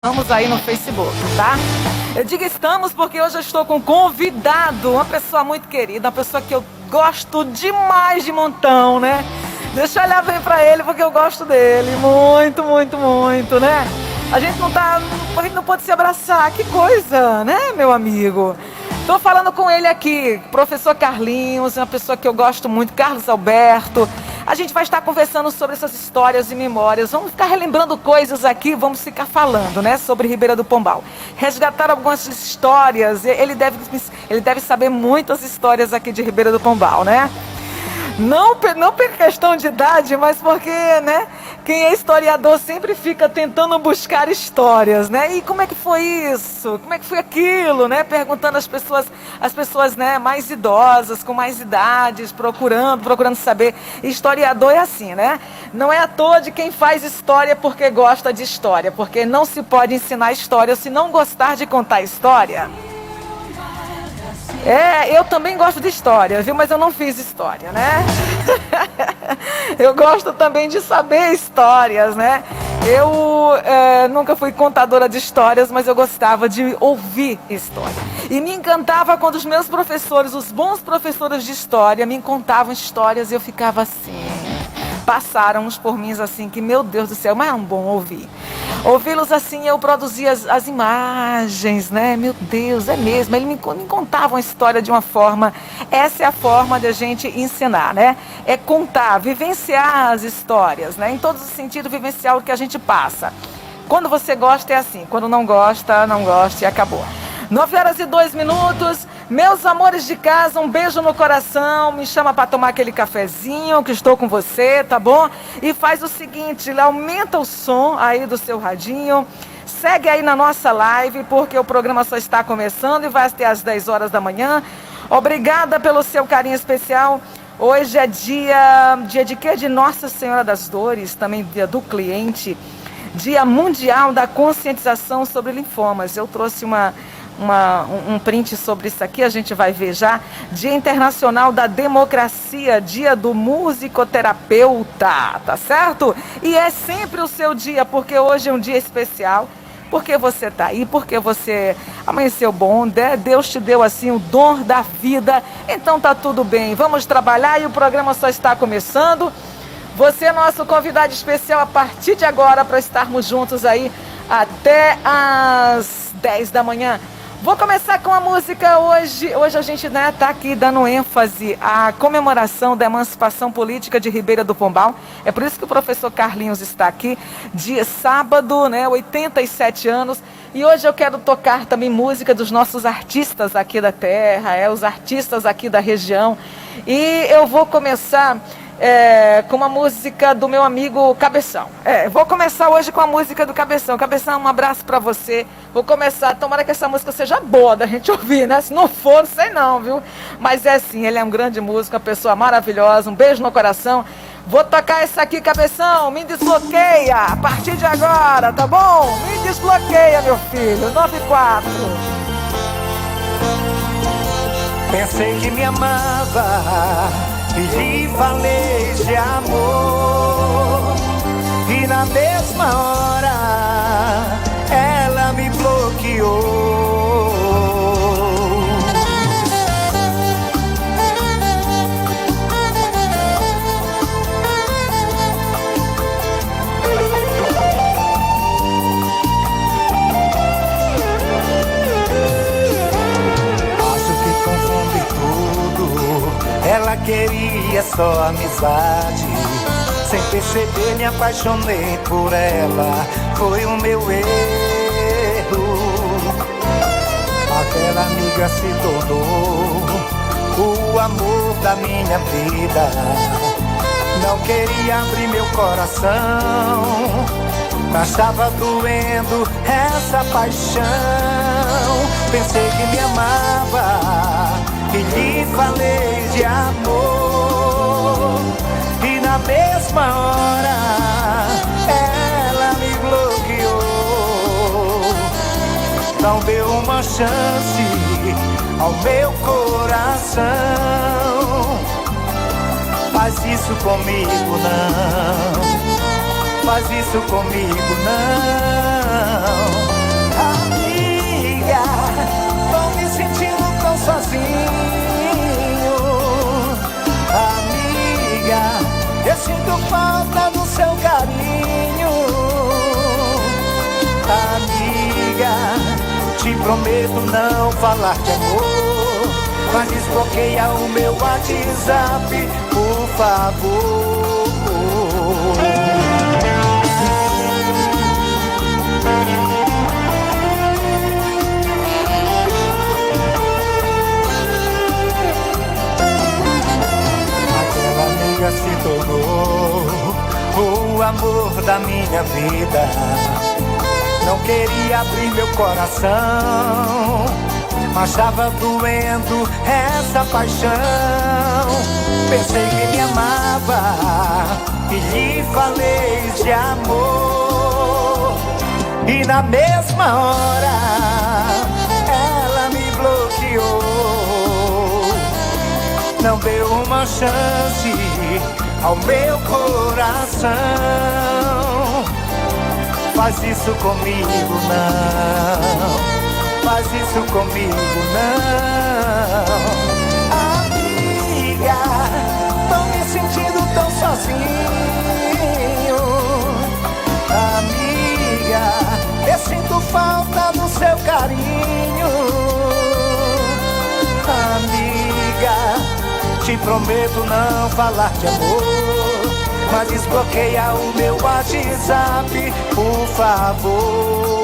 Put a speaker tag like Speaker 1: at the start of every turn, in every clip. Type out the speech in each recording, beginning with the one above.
Speaker 1: Estamos aí no Facebook, tá? Eu digo estamos porque hoje eu estou com um convidado, uma pessoa muito querida, uma pessoa que eu gosto demais de montão, né? Deixa eu olhar bem pra ele porque eu gosto dele, muito, muito, muito, né? A gente não pode se abraçar, que coisa, né, meu amigo? Tô falando com ele aqui, professor Carlinhos, uma pessoa que eu gosto muito, Carlos Alberto. A gente vai estar conversando sobre essas histórias e memórias. Vamos ficar relembrando coisas aqui, vamos ficar falando, né, sobre Ribeira do Pombal. Resgatar algumas histórias. Ele deve saber muitas histórias aqui de Ribeira do Pombal, né? Não por questão de idade, mas porque, né, quem é historiador sempre fica tentando buscar histórias, né? E como é que foi isso? Como é que foi aquilo, né? Perguntando às pessoas, né, mais idosas, com mais idades, procurando saber. Historiador é assim, né? Não é à toa de quem faz história porque gosta de história, porque não se pode ensinar história se não gostar de contar história. Eu também gosto de história, viu? Mas eu não fiz história, né? Eu gosto também de saber histórias, né? Eu nunca fui contadora de histórias, mas eu gostava de ouvir história. E me encantava quando os meus professores, os bons professores de história, me contavam histórias e eu ficava assim. Passaram uns por mim assim, que meu Deus do céu, mas é um bom ouvir. Ouvi-los assim, eu produzia as imagens, né? Meu Deus, é mesmo. Ele me contava uma história de uma forma. Essa é a forma de a gente ensinar, né? É contar, vivenciar as histórias, né? Em todos os sentidos, vivenciar o que a gente passa. Quando você gosta é assim, quando não gosta e acabou. 9h02. Meus amores de casa, um beijo no coração, me chama para tomar aquele cafezinho que estou com você, tá bom? E faz o seguinte, aumenta o som aí do seu radinho, segue aí na nossa live, porque o programa só está começando e vai até às 10 horas da manhã. Obrigada pelo seu carinho especial. Hoje é dia de quê? De Nossa Senhora das Dores, também dia do cliente, Dia Mundial da Conscientização sobre Linfomas. Eu trouxe um print sobre isso aqui, a gente vai ver já. Dia Internacional da Democracia, Dia do Musicoterapeuta, tá certo? E é sempre o seu dia, porque hoje é um dia especial, porque você tá aí, porque você amanheceu bom, né? Deus te deu assim o dom da vida, então tá tudo bem. Vamos trabalhar e o programa só está começando. Você é nosso convidado especial a partir de agora para estarmos juntos aí até às 10 da manhã. Vou começar com a música hoje. Hoje a gente, né, tá aqui dando ênfase à comemoração da emancipação política de Ribeira do Pombal. É por isso que o professor Carlinhos está aqui. Dia sábado, né, 87 anos. E hoje eu quero tocar também música dos nossos artistas aqui da terra, os artistas aqui da região. E eu vou começar com uma música do meu amigo Cabeção. Vou começar hoje com a música do Cabeção. Cabeção, um abraço pra você. Vou começar, tomara que essa música seja boa da gente ouvir, né? Se não for, sei não, viu? Mas é sim, ele é um grande músico, uma pessoa maravilhosa, um beijo no coração. Vou tocar essa aqui, Cabeção, me desbloqueia a partir de agora, tá bom? Me desbloqueia, meu filho, 9-4.
Speaker 2: Pensei que me amava e lhe falei de amor, e na mesma hora ela me bloqueou. Acho que confunde tudo. Ela queria só amizade. Sem perceber me apaixonei por ela. Foi o meu erro. Aquela amiga se tornou o amor da minha vida. Não queria abrir meu coração. Achava doendo essa paixão. Pensei que me amava e lhe falei de amor, e na mesma hora ela me bloqueou. Não deu uma chance ao meu coração. Faz isso comigo não, faz isso comigo não. Amiga, te prometo não falar de amor, mas desbloqueia o meu WhatsApp, por favor. Aquela amiga se tornou o amor da minha vida. Não queria abrir meu coração, achava doendo essa paixão. Pensei que me amava e lhe falei de amor, e na mesma hora ela me bloqueou. Não deu uma chance ao meu coração. Faz isso comigo não, faz isso comigo não. Amiga, tô me sentindo tão sozinho. Amiga, eu sinto falta do seu carinho. Amiga, te prometo não falar de amor, mas desbloqueia o meu WhatsApp, por favor.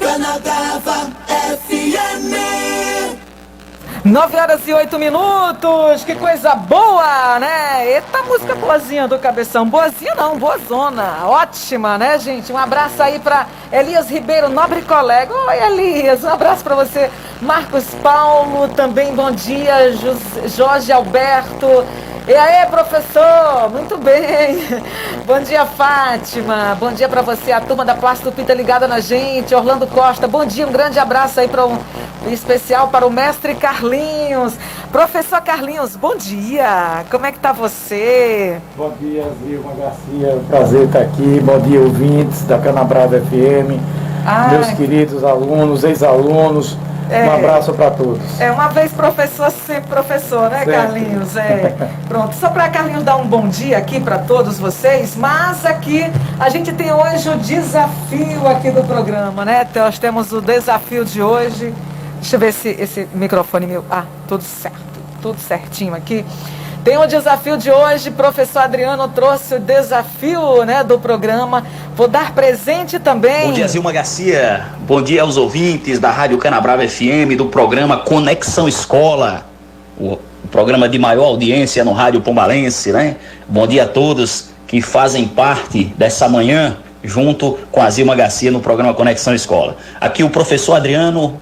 Speaker 3: Canadava FM.
Speaker 1: 9h08, que coisa boa, né? Eita, música boazinha do Cabeção. Boazinha não, boazona. Ótima, né, gente? Um abraço aí pra Elias Ribeiro, nobre colega. Oi, Elias, um abraço pra você. Marcos Paulo, também bom dia. Jorge Alberto. E aí, professor? Muito bem. Bom dia, Fátima. Bom dia pra você, a turma da Plástico Pita ligada na gente. Orlando Costa, bom dia. Um grande abraço aí para especial para o mestre Carlinhos. Professor Carlinhos, bom dia. Como é que tá você?
Speaker 4: Bom dia, Zilma Garcia. Prazer estar aqui. Bom dia, ouvintes da Canabrava FM. Meus queridos alunos, ex-alunos. Um abraço para todos.
Speaker 1: Uma vez professor, sempre professor, né, certo. Carlinhos? Pronto, só para Carlinhos dar um bom dia aqui para todos vocês, mas aqui a gente tem hoje o desafio aqui do programa, né? Nós temos o desafio de hoje. Deixa eu ver se esse microfone meu... tudo certo, tudo certinho aqui. Tem o desafio de hoje, professor Adriano trouxe o desafio, né, do programa. Vou dar presente também.
Speaker 5: Bom dia, Zilma Garcia. Bom dia aos ouvintes da Rádio Canabrava FM, do programa Conexão Escola, o programa de maior audiência no Rádio Pombalense, né? Bom dia a todos que fazem parte dessa manhã, junto com a Zilma Garcia no programa Conexão Escola. Aqui o professor Adriano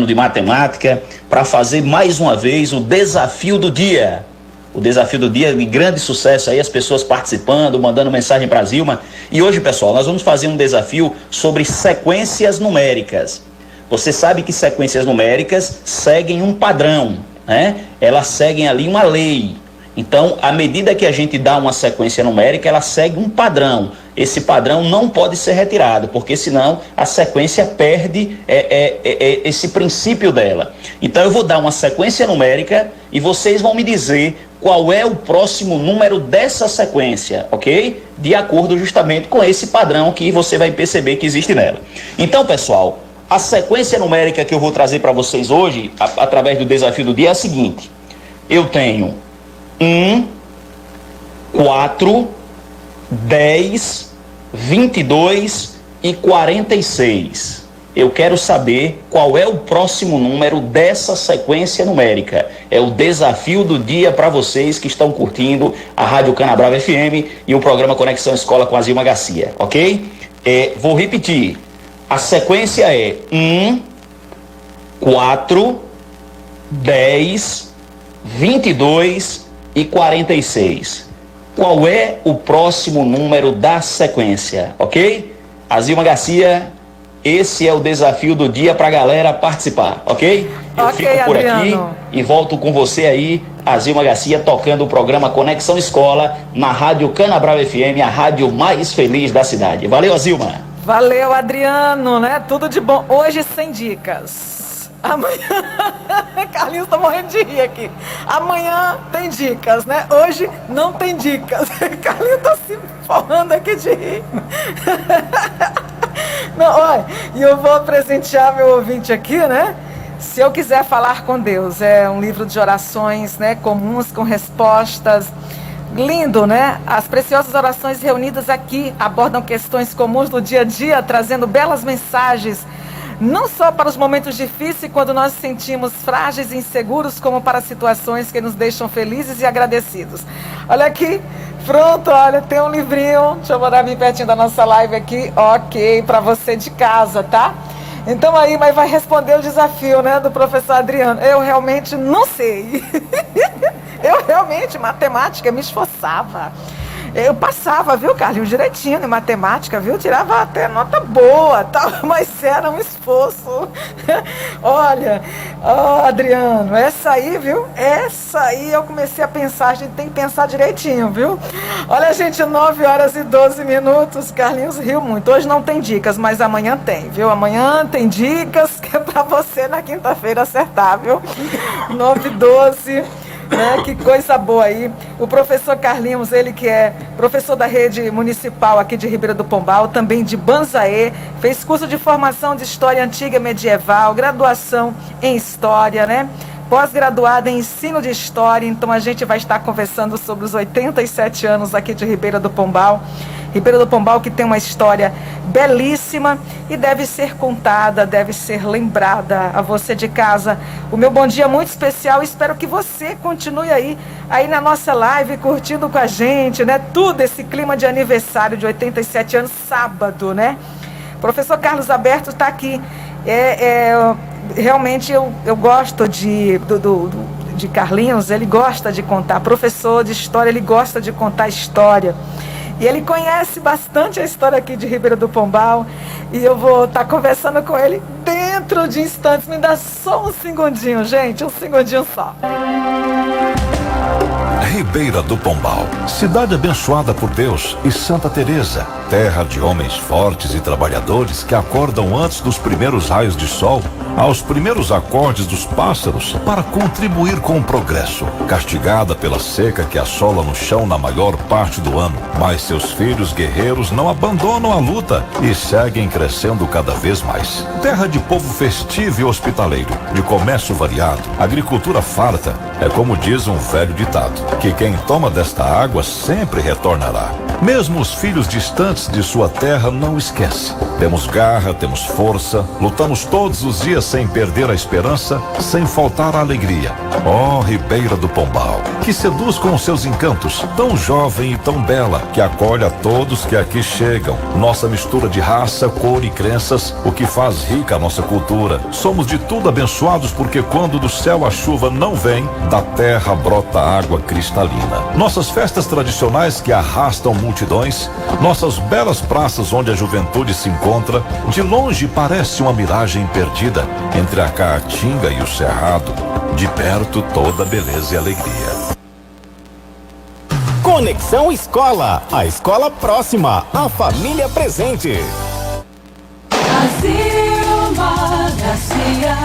Speaker 5: de matemática, para fazer mais uma vez o desafio do dia. O desafio do dia de grande sucesso aí, as pessoas participando, mandando mensagem para a Zilma. E hoje, pessoal, nós vamos fazer um desafio sobre sequências numéricas. Você sabe que sequências numéricas seguem um padrão, né? Elas seguem ali uma lei. Então, à medida que a gente dá uma sequência numérica, ela segue um padrão. Esse padrão não pode ser retirado, porque senão a sequência perde esse princípio dela. Então, eu vou dar uma sequência numérica e vocês vão me dizer qual é o próximo número dessa sequência, ok? De acordo justamente com esse padrão que você vai perceber que existe nela. Então, pessoal, a sequência numérica que eu vou trazer para vocês hoje, através do desafio do dia, é a seguinte. Eu tenho 1, 4, 10, 22 e 46. Eu quero saber qual é o próximo número dessa sequência numérica. É o desafio do dia para vocês que estão curtindo a Rádio Canabrava FM e o programa Conexão Escola com a Zilma Garcia, ok? Vou repetir. A sequência é 1, 4, 10, 22 e 46. Qual é o próximo número da sequência, ok? A Zilma Garcia Esse é o desafio do dia pra galera participar, ok? Eu fico por
Speaker 1: Adriano.
Speaker 5: aqui e volto com você aí, a Zilma Garcia, tocando o programa Conexão Escola na Rádio Canabrava FM, a rádio mais feliz da cidade. Valeu, Zilma.
Speaker 1: Valeu, Adriano, né? Tudo de bom. Hoje sem dicas. Amanhã, Carlinhos tá morrendo de rir aqui. Amanhã tem dicas, né? Hoje não tem dicas. Carlinhos tá se forrando aqui de rir. Não, olha, e eu vou presentear meu ouvinte aqui, né? Se eu quiser falar com Deus, é um livro de orações, né? Comuns, com respostas. Lindo, né? As preciosas orações reunidas aqui abordam questões comuns do dia a dia, trazendo belas mensagens, não só para os momentos difíceis, quando nós nos sentimos frágeis e inseguros, como para situações que nos deixam felizes e agradecidos. Olha aqui, pronto, olha, tem um livrinho, deixa eu botar bem pertinho da nossa live aqui, ok, para você de casa, tá? Então aí, mas vai responder o desafio, né, do professor Adriano. Eu realmente não sei. Eu realmente, matemática, me esforçava. Eu passava, viu, Carlinhos, direitinho em matemática, viu? Tirava até nota boa, tal, mas era um esforço. Olha, Adriano, essa aí, viu? Essa aí eu comecei a pensar, a gente tem que pensar direitinho, viu? Olha, gente, 9h12, Carlinhos riu muito. Hoje não tem dicas, mas amanhã tem, viu? Amanhã tem dicas que é pra você na quinta-feira acertar, viu? 9h12. Né? Que coisa boa aí. O professor Carlinhos, ele que é professor da rede municipal aqui de Ribeira do Pombal, também de Banzaê, fez curso de formação de História Antiga e Medieval, graduação em História, né? Pós-graduado em Ensino de História. Então a gente vai estar conversando sobre os 87 anos aqui de Ribeira do Pombal. Ribeira do Pombal, que tem uma história belíssima e deve ser contada, deve ser lembrada. A você de casa, o meu bom dia muito especial. Espero que você continue aí na nossa live, curtindo com a gente, né? Tudo esse clima de aniversário de 87 anos, sábado, né? Professor Carlos Alberto está aqui. Realmente eu gosto de Carlinhos, ele gosta de contar. Professor de história, ele gosta de contar história. E ele conhece bastante a história aqui de Ribeira do Pombal. E eu vou estar conversando com ele dentro de instantes. Me dá só um segundinho, gente. Um segundinho só.
Speaker 6: Ribeira do Pombal, cidade abençoada por Deus, e Santa Teresa, terra de homens fortes e trabalhadores que acordam antes dos primeiros raios de sol, aos primeiros acordes dos pássaros, para contribuir com o progresso. Castigada pela seca que assola no chão na maior parte do ano, mas seus filhos guerreiros não abandonam a luta e seguem crescendo cada vez mais. Terra de povo festivo e hospitaleiro, de comércio variado, agricultura farta. É como diz um velho ditado, que quem toma desta água sempre retornará. Mesmo os filhos distantes de sua terra não esquecem. Temos garra, temos força, lutamos todos os dias sem perder a esperança, sem faltar a alegria. Oh, Ribeira do Pombal, que seduz com os seus encantos, tão jovem e tão bela, que acolhe a todos que aqui chegam. Nossa mistura de raça, cor e crenças, o que faz rica a nossa cultura. Somos de tudo abençoados, porque quando do céu a chuva não vem, da terra brota água cristalina. Nossas festas tradicionais que arrastam multidões, nossas belas praças onde a juventude se encontra, de longe parece uma miragem perdida entre a Caatinga e o Cerrado. De perto, toda beleza e alegria.
Speaker 7: Conexão Escola, a escola próxima, a família presente.
Speaker 3: Zilma Garcia.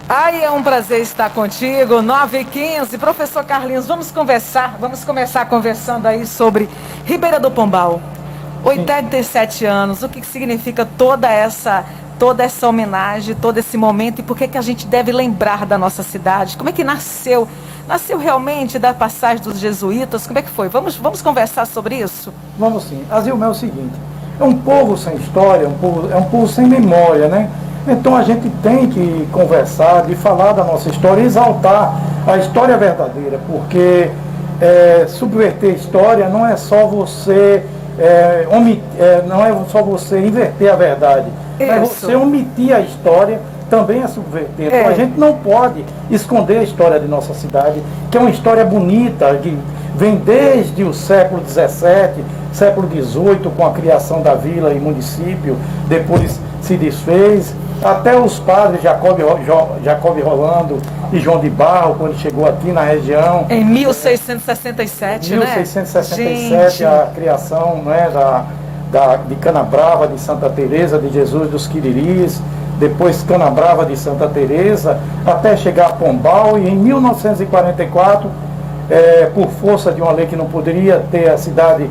Speaker 1: Ai, é um prazer estar contigo, 9h15. Professor Carlinhos, vamos começar conversando aí sobre Ribeira do Pombal. 87 anos, o que significa toda essa homenagem, todo esse momento, e por que a gente deve lembrar da nossa cidade? Como é que nasceu? Nasceu realmente da passagem dos jesuítas? Como é que foi? Vamos conversar sobre isso?
Speaker 4: Vamos sim. Azilma, é o seguinte, é um povo sem história, é um povo sem memória, né? Então a gente tem que conversar, de falar da nossa história, exaltar a história verdadeira, porque subverter a história não é só você não é só você inverter a verdade, mas você omitir a história também é subverter. Então a gente não pode esconder a história de nossa cidade, que é uma história bonita, que vem desde o século XVII, século XVIII, com a criação da vila e município, depois se desfez. Até os padres Jacob Rolando e João de Barro, quando chegou aqui na região.
Speaker 1: Em 1667,
Speaker 4: 1667, a criação, né, de Canabrava de Santa Teresa de Jesus dos Quiriris, depois Canabrava de Santa Teresa, até chegar a Pombal, e em 1944, por força de uma lei que não poderia ter a cidade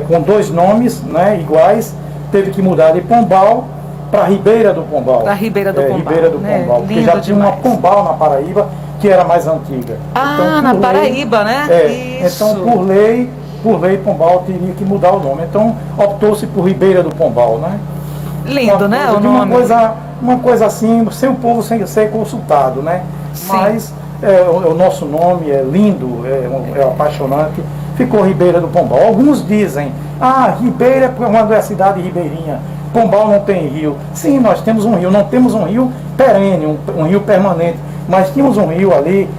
Speaker 4: com dois nomes, né, iguais, teve que mudar de Pombal para Ribeira do Pombal.
Speaker 1: Para Ribeira do Pombal.
Speaker 4: Ribeira do Pombal, porque
Speaker 1: lindo
Speaker 4: já tinha
Speaker 1: demais.
Speaker 4: uma Pombal na Paraíba, que era mais antiga.
Speaker 1: Ah, na Paraíba, né? Isso.
Speaker 4: Então, por lei, Pombal teria que mudar o nome. Então, optou-se por Ribeira do Pombal, né?
Speaker 1: Lindo, né, o nome?
Speaker 4: Uma coisa assim, sem o povo sem ser consultado, né?
Speaker 1: Sim.
Speaker 4: Mas o nosso nome é lindo, é apaixonante. Ficou Ribeira do Pombal. Alguns dizem, Ribeira é quando é a cidade ribeirinha. Pombal não tem rio. Sim, nós temos um rio. Não temos um rio perene, um rio permanente. Mas tínhamos um rio ali,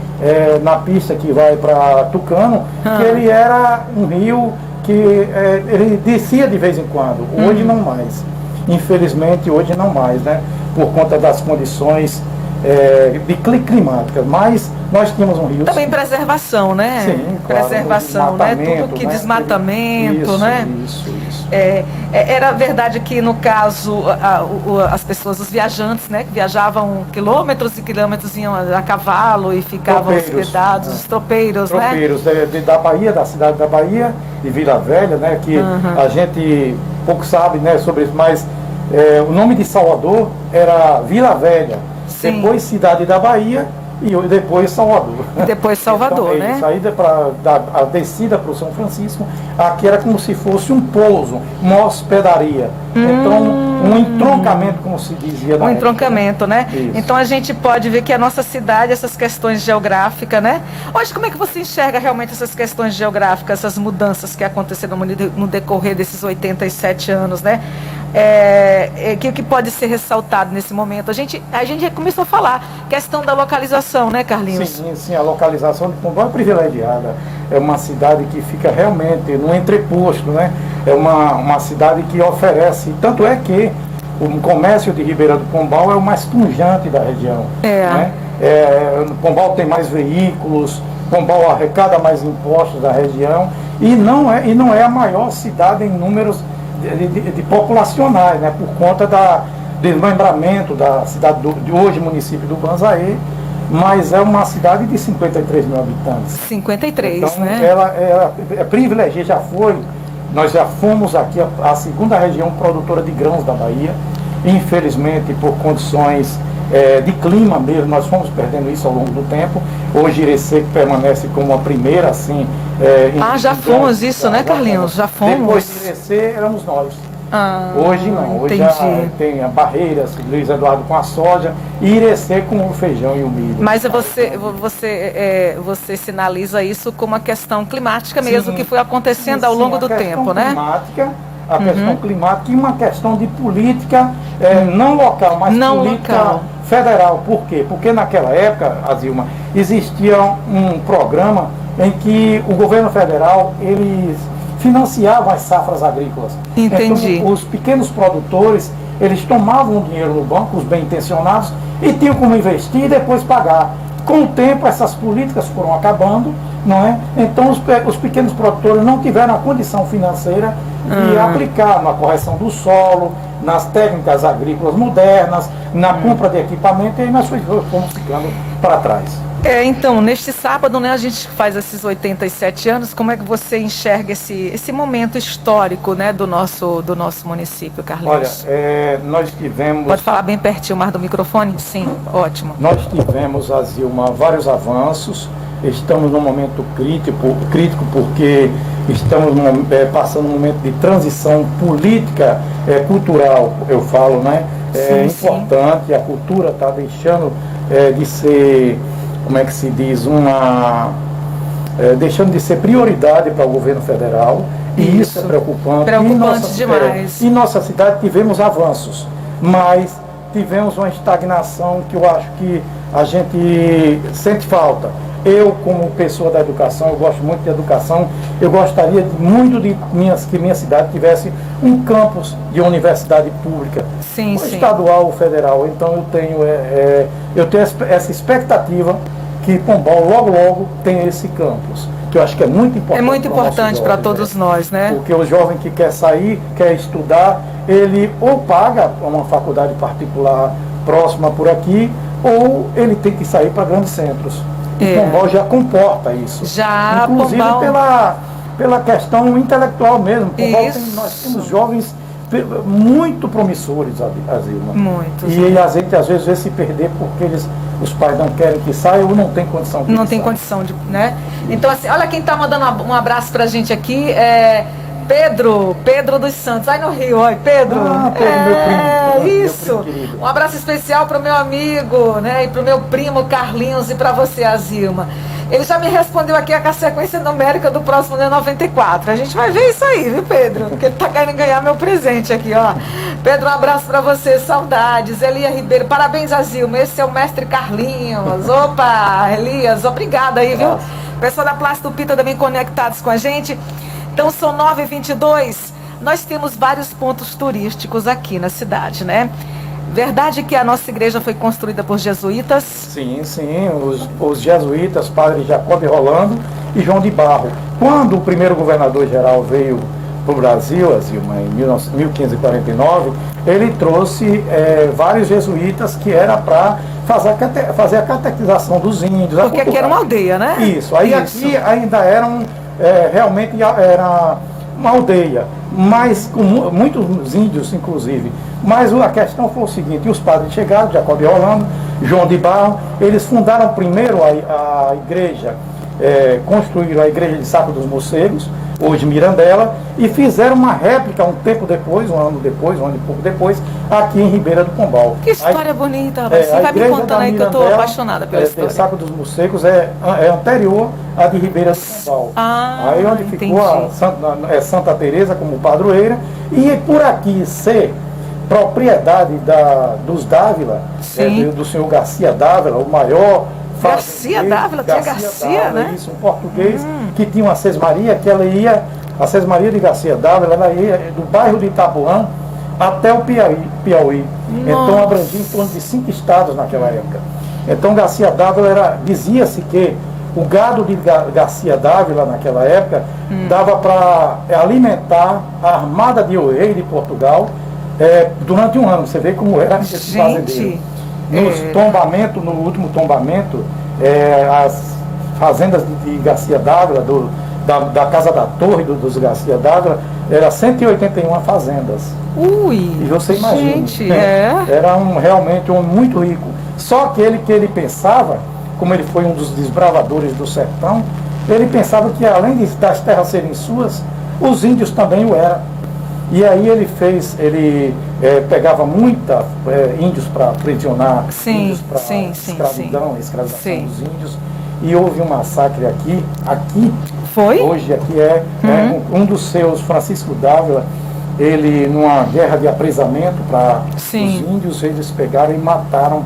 Speaker 4: na pista que vai para Tucano, que ele era um rio que ele descia de vez em quando. Hoje não mais. Infelizmente, hoje não mais, né? Por conta das condições climáticas. Mas nós tínhamos um rio.
Speaker 1: Também preservação, né?
Speaker 4: Sim, claro.
Speaker 1: Preservação, né? Tudo que desmatamento, né?
Speaker 4: Isso.
Speaker 1: Era verdade que, no caso, as pessoas, os viajantes, né? Que viajavam quilômetros e quilômetros, iam a cavalo e ficavam hospedados, os tropeiros, né?
Speaker 4: Tropeiros da Bahia, da cidade da Bahia, de Vila Velha, né? Que a gente pouco sabe, né, sobre isso, mas o nome de Salvador era Vila Velha.
Speaker 1: Sim.
Speaker 4: Depois Cidade da Bahia e depois Salvador.
Speaker 1: E depois Salvador,
Speaker 4: então,
Speaker 1: né?
Speaker 4: Saída a descida para o São Francisco, aqui era como se fosse um pouso, uma hospedaria. Então, um entroncamento, como se dizia na época,
Speaker 1: entroncamento, né?
Speaker 4: Isso.
Speaker 1: Então a gente pode ver que a nossa cidade, essas questões geográficas, né? Hoje, como é que você enxerga realmente essas questões geográficas, essas mudanças que aconteceram no decorrer desses 87 anos, né? Que pode ser ressaltado nesse momento? A gente já começou a falar, questão da localização, né, Carlinhos?
Speaker 4: Sim, a localização de Pombal é privilegiada. É uma cidade que fica realmente no entreposto, né? É uma cidade que oferece, tanto é que o comércio de Ribeira do Pombal é o mais pujante da região. Né? Pombal tem mais veículos, Pombal arrecada mais impostos da região e não é a maior cidade em números de populacionais, né? Por conta do desmembramento da cidade de hoje, município do Banzaê, mas é uma cidade de 53 mil habitantes.
Speaker 1: 53,
Speaker 4: então,
Speaker 1: né?
Speaker 4: Ela é privilegiada, nós já fomos aqui a segunda região produtora de grãos da Bahia. Infelizmente, por condições de clima mesmo, nós fomos perdendo isso ao longo do tempo. Hoje Irecê permanece como a primeira, assim...
Speaker 1: já fomos isso, né, Carlinhos? Já fomos.
Speaker 4: Depois de Irecê, éramos nós. Hoje não, hoje
Speaker 1: entendi.
Speaker 4: já tem a Barreiras, Luiz Eduardo com a soja e Irecê com o feijão e o milho.
Speaker 1: Mas você sinaliza isso como uma questão climática mesmo, que foi acontecendo ao longo do tempo, né?
Speaker 4: A questão climática e uma questão de política não local, mas política federal. Por quê? Porque naquela época, Azilma, existia um programa em que o governo federal, eles financiavam as safras agrícolas.
Speaker 1: Entendi.
Speaker 4: Então, os pequenos produtores, eles tomavam o dinheiro no banco, os bem-intencionados, e tinham como investir e depois pagar. Com o tempo, essas políticas foram acabando, não é? Então, os pequenos produtores não tiveram a condição financeira de aplicar na correção do solo, nas técnicas agrícolas modernas, na compra de equipamento, e aí nós fomos ficando para trás.
Speaker 1: Então, neste sábado, né, a gente faz esses 87 anos. Como é que você enxerga esse momento histórico, né, do nosso município, Carlinhos?
Speaker 4: Olha, nós tivemos...
Speaker 1: Pode falar bem pertinho mais do microfone? Sim, ótimo.
Speaker 4: Nós tivemos, Azilma, vários avanços. Estamos num momento crítico porque estamos passando um momento de transição política, cultural, eu falo, né? É importante, sim. A cultura está deixando de ser... como é que se diz, deixando de ser prioridade para o governo federal, e isso é preocupante.
Speaker 1: Preocupante demais.
Speaker 4: Em nossa cidade tivemos avanços, mas tivemos uma estagnação que eu acho que a gente sente falta. Eu, como pessoa da educação, eu gosto muito de educação, eu gostaria muito que minha cidade tivesse um campus de universidade pública,
Speaker 1: Sim,
Speaker 4: ou
Speaker 1: sim.
Speaker 4: estadual ou federal. Então eu tenho essa expectativa que Pombal logo tenha esse campus, que eu acho que é muito importante.
Speaker 1: É muito
Speaker 4: para o nosso
Speaker 1: importante para
Speaker 4: jovem,
Speaker 1: todos nós, né?
Speaker 4: Porque o jovem que quer sair, quer estudar, ele ou paga uma faculdade particular próxima por aqui, ou ele tem que sair para grandes centros. E Pombal já comporta isso.
Speaker 1: Já,
Speaker 4: inclusive
Speaker 1: Pombal...
Speaker 4: pela questão intelectual mesmo. Pombal nós temos jovens muito promissores, Azilma.
Speaker 1: Muito.
Speaker 4: E a gente às vezes vê se perder porque os pais não querem que saia ou não tem condição de
Speaker 1: Não tem condição de, né? Então, assim, olha quem tá mandando um abraço pra gente aqui, é Pedro dos Santos, aí no Rio, oi, Pedro.
Speaker 4: Pedro, meu primo.
Speaker 1: Isso.
Speaker 4: Meu primo querido.
Speaker 1: Um abraço especial pro meu amigo, né? E pro meu primo Carlinhos e pra você, Azilma. Ele já me respondeu aqui a sequência numérica do próximo ano 94. A gente vai ver isso aí, viu, Pedro? Porque ele tá querendo ganhar meu presente aqui, ó. Pedro, um abraço pra você, saudades. Elia Ribeiro, parabéns, Azilma. Esse é o mestre Carlinhos. Opa, Elias, obrigada aí, viu? Pessoal da Plácido Pita também conectados com a gente. Então são 9h22. Nós temos vários pontos turísticos aqui na cidade, né? Verdade que a nossa igreja foi construída por jesuítas?
Speaker 4: Sim, os jesuítas, padre Jacob Rolando e João de Barro. Quando o primeiro governador-geral veio para o Brasil, Azilma, em 1549, ele trouxe vários jesuítas que era para fazer a catequização dos índios.
Speaker 1: Porque aqui era uma aldeia, né?
Speaker 4: Isso, aí aqui ainda eram, realmente era uma aldeia, mas com muitos índios, inclusive. Mas a questão foi o seguinte: os padres chegaram, Jacob Rolando, João de Barro, eles fundaram primeiro a igreja, construíram a igreja de Saco dos Morcegos, hoje Mirandela, e fizeram uma réplica um tempo depois, um ano e pouco depois, aqui em Ribeira do Pombal.
Speaker 1: Que história bonita, você vai me contando aí que eu estou apaixonada pela história.
Speaker 4: Saco dos Morcegos é anterior à de Ribeira do Pombal. Aí onde ficou a Santa Teresa como padroeira, e por aqui ser propriedade dos Dávila, do senhor Garcia Dávila, o maior
Speaker 1: Garcia Dávila, tinha Garcia, né?
Speaker 4: Isso, um português que tinha uma sesmaria, que ela ia, a sesmaria de Garcia Dávila, ela ia do bairro de Itapuã até o Piauí. Então abrangia em torno de 5 estados naquela época. Então Garcia Dávila dizia-se que o gado de Garcia Dávila naquela época dava para alimentar a armada de Oei de Portugal durante um ano. Você vê como era esse fazendeiro. No último tombamento, as fazendas de Garcia Dávila, da Casa da Torre dos Garcia Dávila, eram 181 fazendas. E você imagina, era realmente um muito rico. Só que ele pensava, como ele foi um dos desbravadores do sertão, ele pensava que além das terras serem suas, os índios também o eram. E aí ele pegava muita índios para aprisionar, índios para escravidão dos índios. E houve um massacre aqui.
Speaker 1: Foi?
Speaker 4: Hoje aqui um dos seus, Francisco Dávila, ele numa guerra de apresamento para os índios, eles pegaram e mataram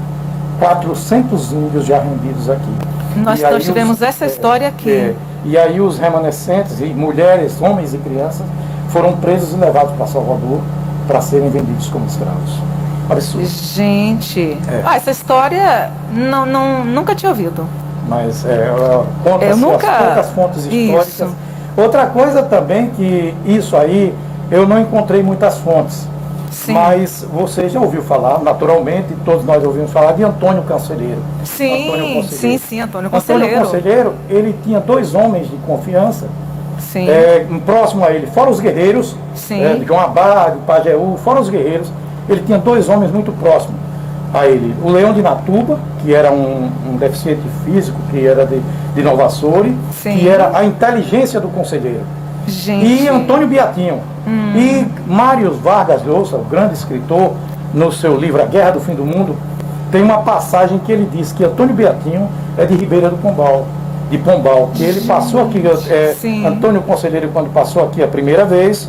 Speaker 4: 400 índios já rendidos aqui.
Speaker 1: Nós tivemos essa história aqui.
Speaker 4: E aí os remanescentes, e mulheres, homens e crianças, foram presos e levados para Salvador para serem vendidos como escravos. Absurdo.
Speaker 1: Gente, essa história nunca tinha ouvido.
Speaker 4: Mas conta-se as poucas fontes históricas. Isso. Outra coisa também que isso aí eu não encontrei muitas fontes. Mas você já ouviu falar, naturalmente, todos nós ouvimos falar de Antônio Conselheiro.
Speaker 1: Antônio Conselheiro.
Speaker 4: Antônio Conselheiro, ele tinha 2 homens de confiança próximo a ele, fora os guerreiros, João Abade, Pajeú, fora os guerreiros, ele tinha 2 homens muito próximos a ele. O Leão de Natuba, que era um deficiente físico, que era de Nova Açores, que era a inteligência do conselheiro. E Antônio Beatinho. E Mário Vargas Llosa, o grande escritor, no seu livro A Guerra do Fim do Mundo, tem uma passagem que ele diz que Antônio Beatinho é de Ribeira do Pombal, que ele passou aqui, Antônio Conselheiro, quando passou aqui a primeira vez,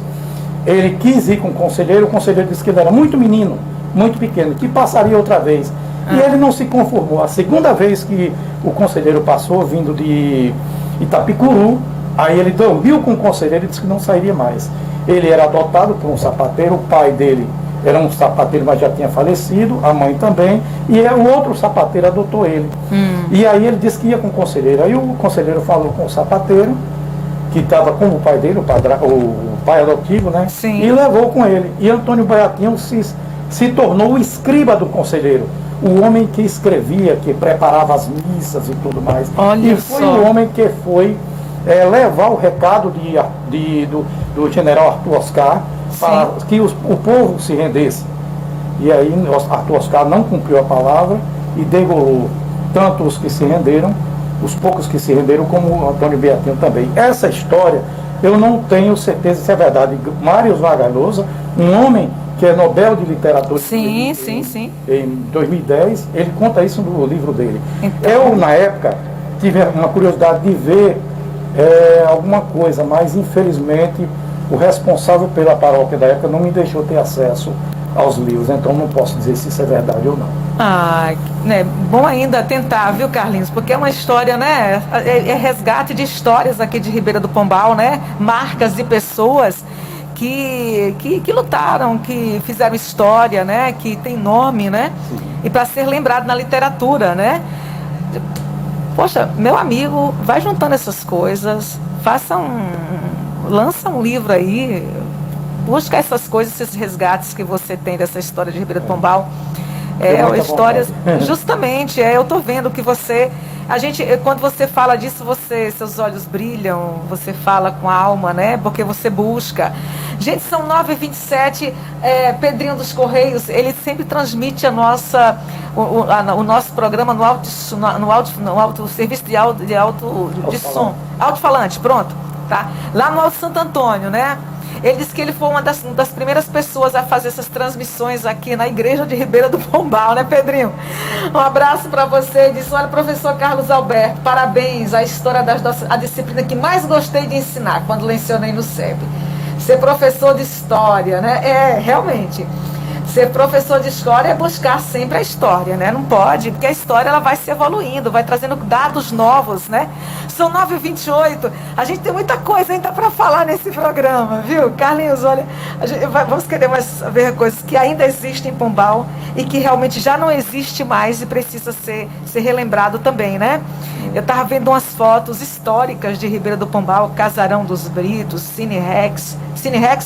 Speaker 4: ele quis ir com o conselheiro disse que ele era muito menino, muito pequeno, que passaria outra vez. E ele não se conformou. A segunda vez que o conselheiro passou, vindo de Itapicuru, aí ele dormiu com o conselheiro e disse que não sairia mais. Ele era adotado por um sapateiro, o pai dele era um sapateiro, mas já tinha falecido, a mãe também, e o outro sapateiro adotou ele. E aí ele disse que ia com o conselheiro. Aí o conselheiro falou com o sapateiro, que estava com o pai dele, o pai adotivo, né?
Speaker 1: Sim.
Speaker 4: E levou com ele. E Antônio Baiatinho se tornou o escriba do conselheiro. O homem que escrevia, que preparava as missas e tudo mais.
Speaker 1: Olha
Speaker 4: e foi
Speaker 1: só.
Speaker 4: o homem que foi levar o recado do general Arthur Oscar para que o povo se rendesse. E aí Arthur Oscar não cumpriu a palavra e degolou tanto os que se renderam, os poucos que se renderam, como o Antônio Beatinho também. Essa história, eu não tenho certeza se é verdade. Mário Vargas Llosa, um homem que é Nobel de Literatura
Speaker 1: Sim.
Speaker 4: em 2010, ele conta isso no livro dele.
Speaker 1: Então...
Speaker 4: Eu, na época, tive uma curiosidade de ver alguma coisa, mas infelizmente o responsável pela paróquia da época não me deixou ter acesso aos livros, então não posso dizer se isso é verdade ou não.
Speaker 1: Né, bom ainda tentar, viu, Carlinhos? Porque é uma história, né? É resgate de histórias aqui de Ribeira do Pombal, né? Marcas de pessoas que lutaram, que fizeram história, né? Que tem nome, né?
Speaker 4: Sim.
Speaker 1: E para ser lembrado na literatura, né? Poxa, meu amigo, vai juntando essas coisas, lança um livro aí, busca essas coisas, esses resgates que você tem dessa história de Ribeira do Pombal. Histórias, justamente, eu tô vendo que quando você fala disso, seus olhos brilham, você fala com a alma, né? Porque você busca. Gente, são 9h27, Pedrinho dos Correios, ele sempre transmite o nosso programa no alto serviço de som, alto-falante, pronto, tá? Lá no Alto Santo Antônio, né? Ele disse que ele foi uma das primeiras pessoas a fazer essas transmissões aqui na igreja de Ribeira do Pombal, né, Pedrinho? Um abraço para você. Ele disse: olha, professor Carlos Alberto, parabéns, a história a disciplina que mais gostei de ensinar quando lecionei no SEB. Ser professor de história, né? Realmente. Ser professor de história é buscar sempre a história, né? Não pode, porque a história ela vai se evoluindo, vai trazendo dados novos, né? São 9h28, a gente tem muita coisa ainda para falar nesse programa, viu? Carlinhos, olha, vamos querer ver coisas que ainda existem em Pombal e que realmente já não existe mais e precisa ser relembrado também, né? Eu estava vendo umas fotos históricas de Ribeira do Pombal, Casarão dos Britos, Cine Rex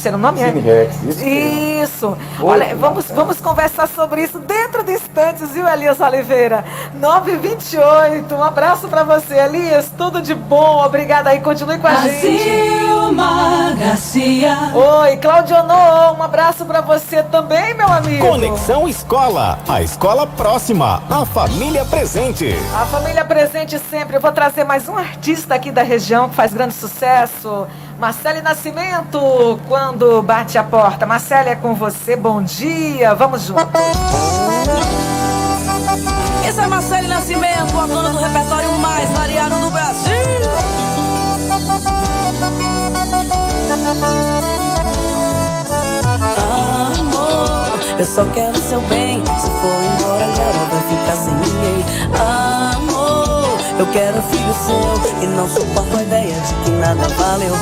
Speaker 1: era o nome?
Speaker 4: Cine Rex,
Speaker 1: isso. Olha, vamos conversar sobre isso dentro de instantes, viu, Elias Oliveira? 9h28, um abraço para você, Elias, tudo de bom, obrigada aí, continue com a gente.
Speaker 3: Zilma Garcia.
Speaker 1: Oi, Claudionô, um abraço para você também, meu amigo.
Speaker 7: Conexão Escola, a escola próxima, a família presente.
Speaker 1: A família presente sempre. Eu vou trazer mais um artista aqui da região que faz grande sucesso, Marcele Nascimento, Quando Bate a Porta. Marcele, é com você, bom dia, vamos juntos.
Speaker 8: Esse é Marcele Nascimento, a dona do repertório mais variado do Brasil. Amor, eu só quero seu bem. Se for embora agora vai ficar sem ninguém. Amor, eu quero filho seu e não suporto a ideia de que nada valeu.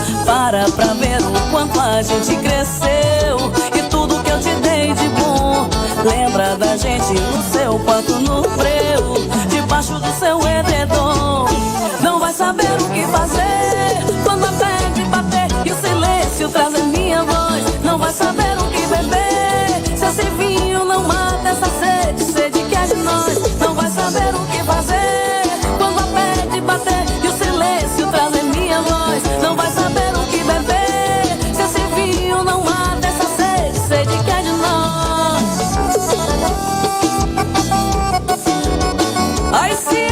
Speaker 8: Pra ver o quanto a gente cresceu e tudo que eu te dei de bom. Lembra da gente no seu quarto, no breu, debaixo do seu edredom. Não vai saber o que fazer quando a pele bater e o silêncio trazer minha voz. Não vai saber o que beber se esse vinho não mata essa sede que é de nós. Não vai saber o que fazer quando a pele bater e o silêncio trazer minha voz. Não vai saber o que beber se esse vinho não mata essa sede que é de nós. Ai, se é.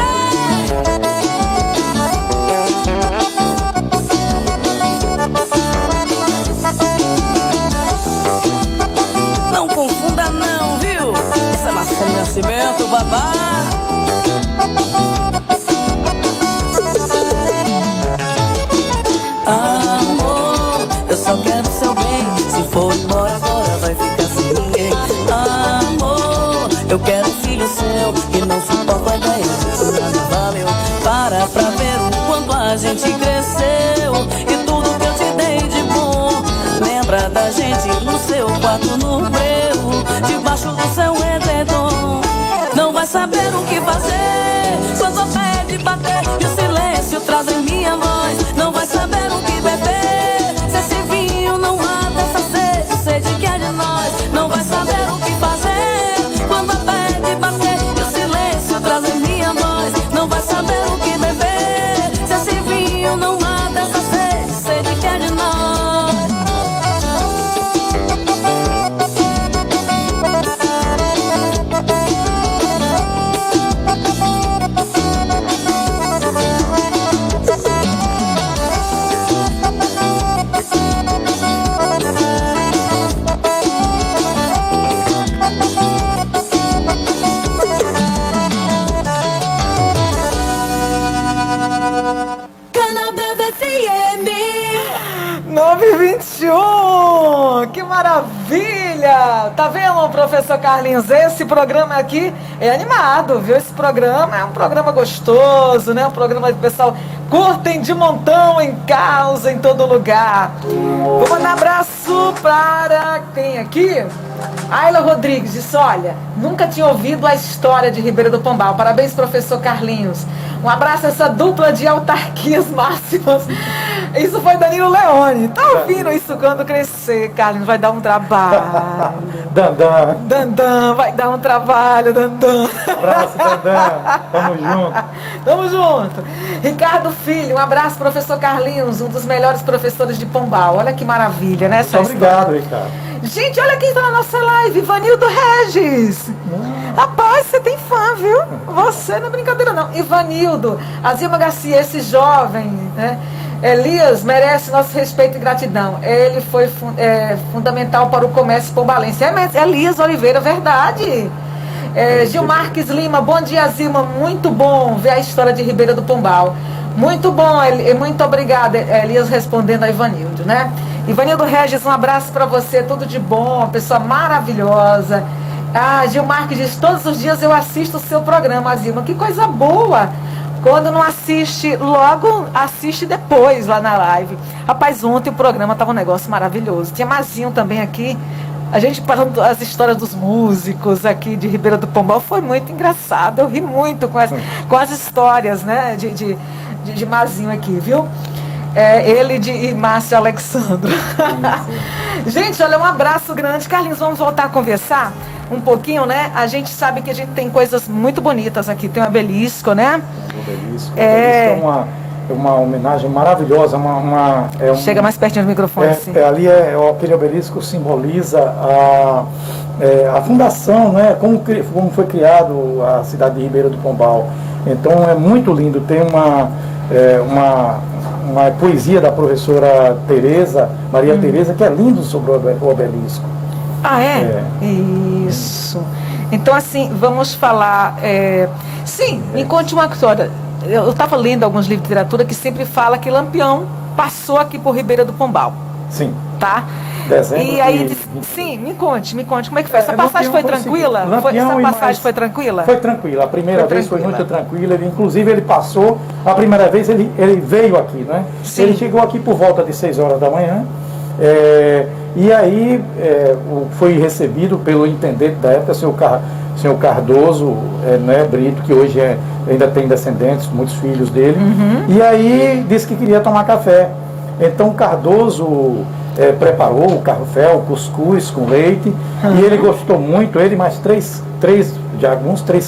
Speaker 8: Não confunda não, viu? Isso é Marcele Nascimento, babá. Amor, eu só quero seu bem. Se for embora agora vai ficar sem ninguém. Amor, eu quero filho seu gente cresceu e tudo que eu te dei de bom. Lembra da gente no seu quarto, no breu, debaixo do seu edredom. Não vai saber o que fazer quando a pele bater e o silêncio traz em minha voz. Não vai saber o que beber se esse vinho não mata essa sede, sede que é de nós. Não vai saber o que fazer quando a pele bater e o silêncio traz em minha voz. Não vai saber o que beber se esse vinho não mata essa sede, sede que é de nós.
Speaker 3: Canabrava FM.
Speaker 1: 9h21, que maravilha! Tá vendo, professor Carlinhos? Esse programa aqui é animado, viu? Esse programa é um programa gostoso, né? Um programa que o pessoal curtem de montão, em casa, em todo lugar. Vou mandar abraço para quem aqui? Ayla Rodrigues disse, olha, nunca tinha ouvido a história de Ribeira do Pombal. Parabéns, professor Carlinhos. Um abraço a essa dupla de autarquias máximas. Isso foi Danilo Leone. Tá ouvindo isso quando crescer, Carlinhos? Vai dar um trabalho.
Speaker 4: Dandan.
Speaker 1: Dandan, vai dar um trabalho, Dandan.
Speaker 4: Abraço, Dandan. Tamo junto.
Speaker 1: Tamo junto. Ricardo Filho, um abraço, professor Carlinhos, um dos melhores professores de Pombal. Olha que maravilha, né?
Speaker 4: Muito obrigado, Ricardo.
Speaker 1: Gente, olha quem tá na nossa live, Ivanildo Regis. Rapaz, você tem fã, viu? Você não é brincadeira, não. Ivanildo, a Zilma Garcia, esse jovem, né? Elias merece nosso respeito e gratidão. Ele foi fundamental para o comércio pombalense. Elias Oliveira, verdade. Gil Marques Lima, bom dia, Zilma. Muito bom ver a história de Ribeira do Pombal. Muito bom, muito obrigada, Elias, respondendo a Ivanildo, né? Ivanildo Regis, um abraço para você, tudo de bom, uma pessoa maravilhosa. Gil Marques diz, todos os dias eu assisto o seu programa, Zilma, que coisa boa. Quando não assiste, logo assiste depois lá na live. Rapaz, ontem o programa estava um negócio maravilhoso. Tinha Mazinho também aqui. A gente falando as histórias dos músicos aqui de Ribeira do Pombal, foi muito engraçado. Eu ri muito com as histórias, né, de Mazinho aqui, viu? Ele e Márcio Alexandro. Gente, olha, um abraço grande. Carlinhos, vamos voltar a conversar um pouquinho, né? A gente sabe que a gente tem coisas muito bonitas aqui. Tem o obelisco, né?
Speaker 4: O obelisco é uma homenagem maravilhosa.
Speaker 1: Chega mais pertinho do microfone, assim.
Speaker 4: Ali aquele obelisco simboliza a fundação, né? Como foi criado a cidade de Ribeira do Pombal. Então é muito lindo. Tem uma poesia da professora Tereza, Maria Tereza, que é lindo sobre o obelisco.
Speaker 1: Ah, é? Isso. Então, assim, vamos falar... Sim, me conte uma história. Eu estava lendo alguns livros de literatura que sempre fala que Lampião passou aqui por Ribeira do Pombal.
Speaker 4: Sim.
Speaker 1: Tá? E aí, sim, me conte, como é que foi? Essa passagem foi tranquila? Foi tranquila?
Speaker 4: Foi tranquila, a primeira vez foi muito tranquila, inclusive ele passou, a primeira vez ele veio aqui, né? Sim. Ele chegou aqui por volta de 6 horas da manhã, e aí foi recebido pelo intendente da época, senhor Cardoso, né, Brito, que hoje ainda tem descendentes, muitos filhos dele, e aí disse que queria tomar café. Então Cardoso preparou o café, o cuscuz com leite, e ele gostou muito, ele mais três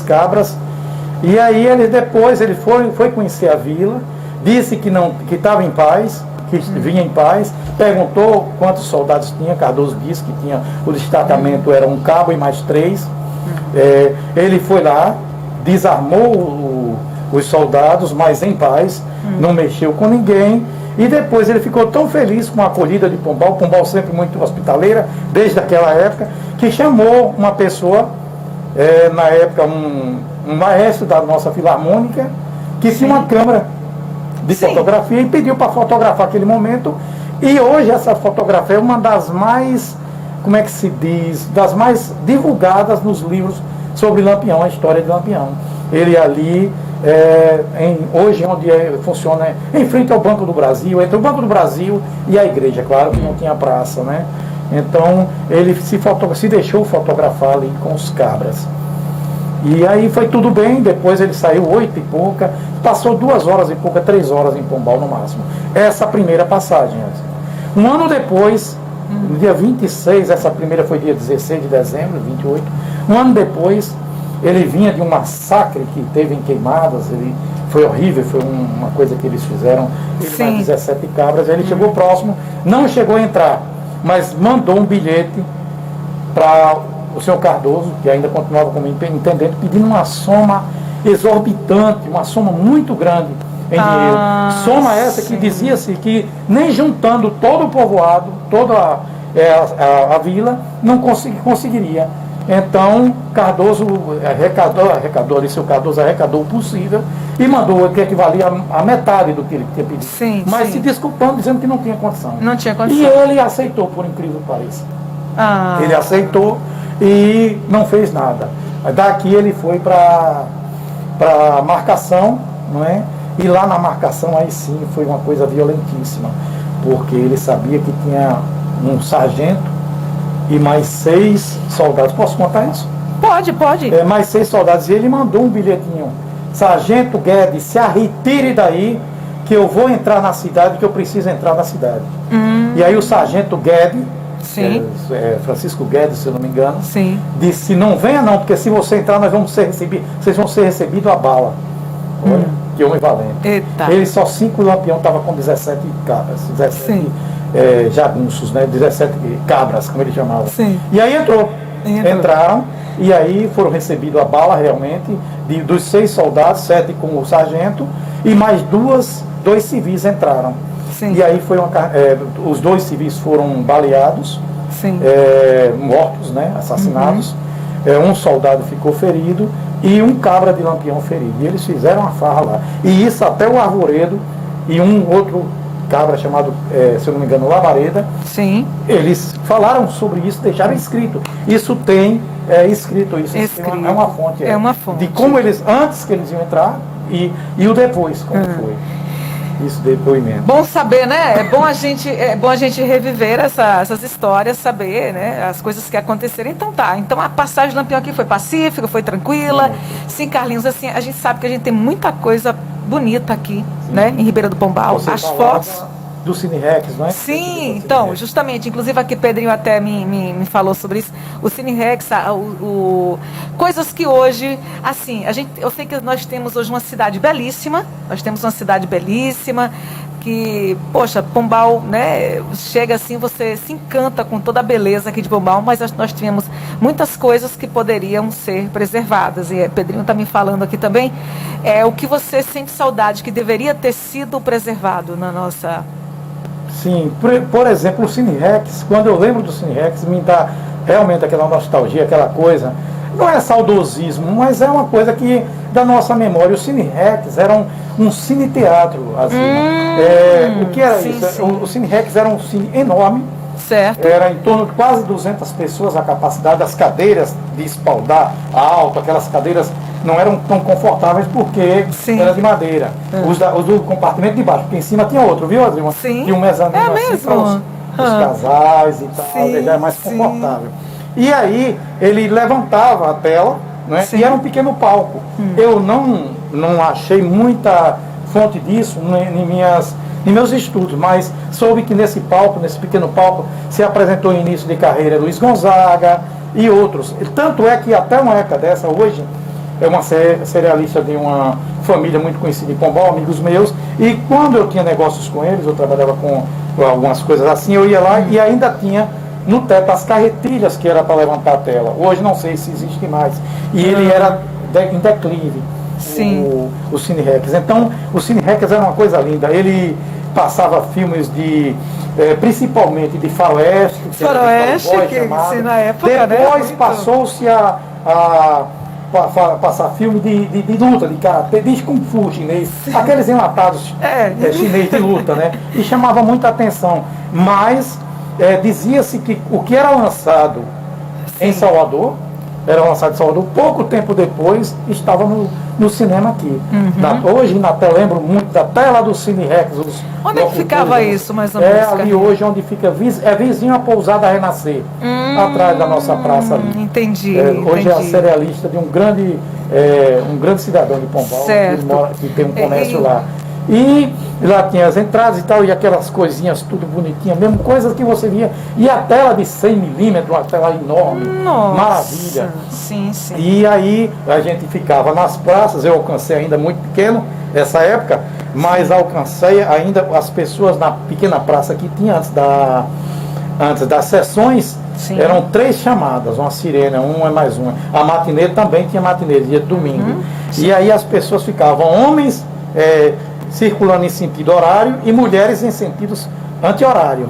Speaker 4: cabras, e aí depois ele foi conhecer a vila, disse que estava em paz, que vinha em paz, perguntou quantos soldados tinha, Cardoso disse que tinha, o destacamento era um cabo e mais 3, ele foi lá, desarmou os soldados, mas em paz, não mexeu com ninguém. E depois ele ficou tão feliz com a acolhida de Pombal, Pombal sempre muito hospitaleira, desde aquela época, que chamou uma pessoa, na época um maestro da nossa filarmônica, que tinha uma câmera de fotografia, e pediu para fotografar aquele momento. E hoje essa fotografia é uma das mais, como é que se diz, das mais divulgadas nos livros sobre Lampião, a história de Lampião. Ele ali hoje onde funciona em frente ao Banco do Brasil, entre o Banco do Brasil e a igreja, claro que não tinha praça, né? Então ele se deixou fotografar ali com os cabras. E aí foi tudo bem, depois ele saiu 8 e pouca, passou 2 horas e pouca, 3 horas em Pombal no máximo. Essa primeira passagem. Um ano depois, no dia 26, essa primeira foi dia 16 de dezembro, 28, um ano depois, ele vinha de um massacre que teve em Queimadas, foi horrível, foi uma coisa que eles fizeram, ele mais 17 cabras, ele chegou próximo, não chegou a entrar, mas mandou um bilhete para o senhor Cardoso, que ainda continuava como intendente, pedindo uma soma exorbitante, uma soma muito grande em dinheiro. Soma essa que dizia-se que nem juntando todo o povoado, toda a vila, não conseguiria. Então, Cardoso arrecadou, e seu Cardoso arrecadou o possível e mandou o que equivalia a metade do que ele tinha pedido. Mas se desculpando, dizendo que não tinha condição.
Speaker 1: Não tinha condição.
Speaker 4: E ele aceitou, por incrível que pareça. Ele aceitou e não fez nada. Daqui ele foi para a marcação, não é? E lá na marcação, aí sim, foi uma coisa violentíssima, porque ele sabia que tinha um sargento e mais 6 soldados. Posso contar isso?
Speaker 1: Pode.
Speaker 4: Mais 6 soldados. E ele mandou um bilhetinho: Sargento Guedes, se retire daí, que eu vou entrar na cidade, que eu preciso entrar na cidade. E aí o sargento Guedes, Francisco Guedes, se eu não me engano, disse: não venha não, porque se você entrar, vocês vão ser recebidos a bala. Olha, que homem valente.
Speaker 1: Eita.
Speaker 4: Ele só 5 lampião, estava com 17 cabras, 17 jagunços, né? 17 cabras, como ele chamava. E aí entraram, e aí foram recebidos a bala realmente, dos 6 soldados, 7 com o sargento, e mais 2 civis entraram. E aí foi os 2 civis foram baleados, mortos, né? Assassinados. Um soldado ficou ferido e um cabra de lampião ferido. E eles fizeram uma farra lá. E isso até o Arvoredo e um outro cabra chamado, se eu não me engano, Labareda. Eles falaram sobre isso, deixaram escrito. Isso tem escrito, isso é uma fonte.
Speaker 1: É uma fonte.
Speaker 4: De como eles, antes que eles iam entrar e o depois, como foi. Isso, depoimento.
Speaker 1: Bom saber, né? É bom a gente reviver essas histórias, saber, né? As coisas que aconteceram. Então a passagem do Lampião aqui foi pacífica, foi tranquila. Sim, Carlinhos, assim, a gente sabe que a gente tem muita coisa bonita aqui, né? Em Ribeira do Pombal. As fotos
Speaker 4: do Cine Rex, não é?
Speaker 1: Sim, então, justamente, inclusive aqui Pedrinho até me falou sobre isso, o Cine Rex, coisas que hoje, assim, eu sei que nós temos hoje uma cidade belíssima, que, poxa, Pombal, né, chega assim, você se encanta com toda a beleza aqui de Pombal, mas nós tivemos muitas coisas que poderiam ser preservadas, e Pedrinho está me falando aqui também, o que você sente saudade, que deveria ter sido preservado na nossa...
Speaker 4: Sim, por exemplo, o Cine Rex, quando eu lembro do Cine Rex, me dá realmente aquela nostalgia, aquela coisa, não é saudosismo, mas é uma coisa que da nossa memória. O Cine Rex era um cine-teatro, assim. O que era isso? O Cine Rex era um cine enorme, era em torno de quase 200 pessoas a capacidade, das cadeiras de espaldar alto, aquelas cadeiras não eram tão confortáveis porque era de madeira. Os do compartimento de baixo, porque em cima tinha outro, viu, Adriana? Tinha um mezanino assim para os casais e tal, ele era mais confortável. E aí ele levantava a tela, né, e era um pequeno palco. Eu não achei muita fonte disso em meus estudos, mas soube que nesse pequeno palco, se apresentou em início de carreira Luiz Gonzaga e outros. Tanto é que até uma época dessa, hoje, é uma cerealista de uma família muito conhecida em Pombal, amigos meus, e quando eu tinha negócios com eles, eu trabalhava com algumas coisas assim, eu ia lá e ainda tinha no teto as carretilhas que era para levantar a tela. Hoje não sei se existe mais. E ele era em declive, o Cine Rex. Então, o Cine Rex era uma coisa linda. Ele passava filmes principalmente de faroeste,
Speaker 1: que na época,
Speaker 4: depois passou-se a passar filme de luta, de karatê, de kung fu chinês, aqueles enlatados chinês de luta, né? E chamava muita atenção. Mas dizia-se que o que era lançado em Salvador era lançado em Salvador. Pouco tempo depois, estava no cinema aqui. Hoje, na tela, lembro muito da tela do Cine Rex.
Speaker 1: Onde é que ficava isso, mais ou menos?
Speaker 4: É ali hoje, onde fica, vizinho a Pousada Renascer, atrás da nossa praça ali.
Speaker 1: Entendi,
Speaker 4: hoje é a cerealista de um grande cidadão de Pombal, que tem um comércio lá. E lá tinha as entradas e tal, e aquelas coisinhas tudo bonitinhas, mesmo coisas que você via. E a tela de 100 milímetros, uma tela enorme, maravilha.
Speaker 1: Sim, sim.
Speaker 4: E aí a gente ficava nas praças, eu alcancei ainda muito pequeno nessa época, mas alcancei ainda as pessoas na pequena praça que tinha antes das sessões.
Speaker 1: Sim.
Speaker 4: Eram 3 chamadas, uma sirene, uma é mais uma. A matinê também tinha matinê, dia de domingo. E aí as pessoas ficavam, homens circulando em sentido horário e mulheres em sentidos anti-horário.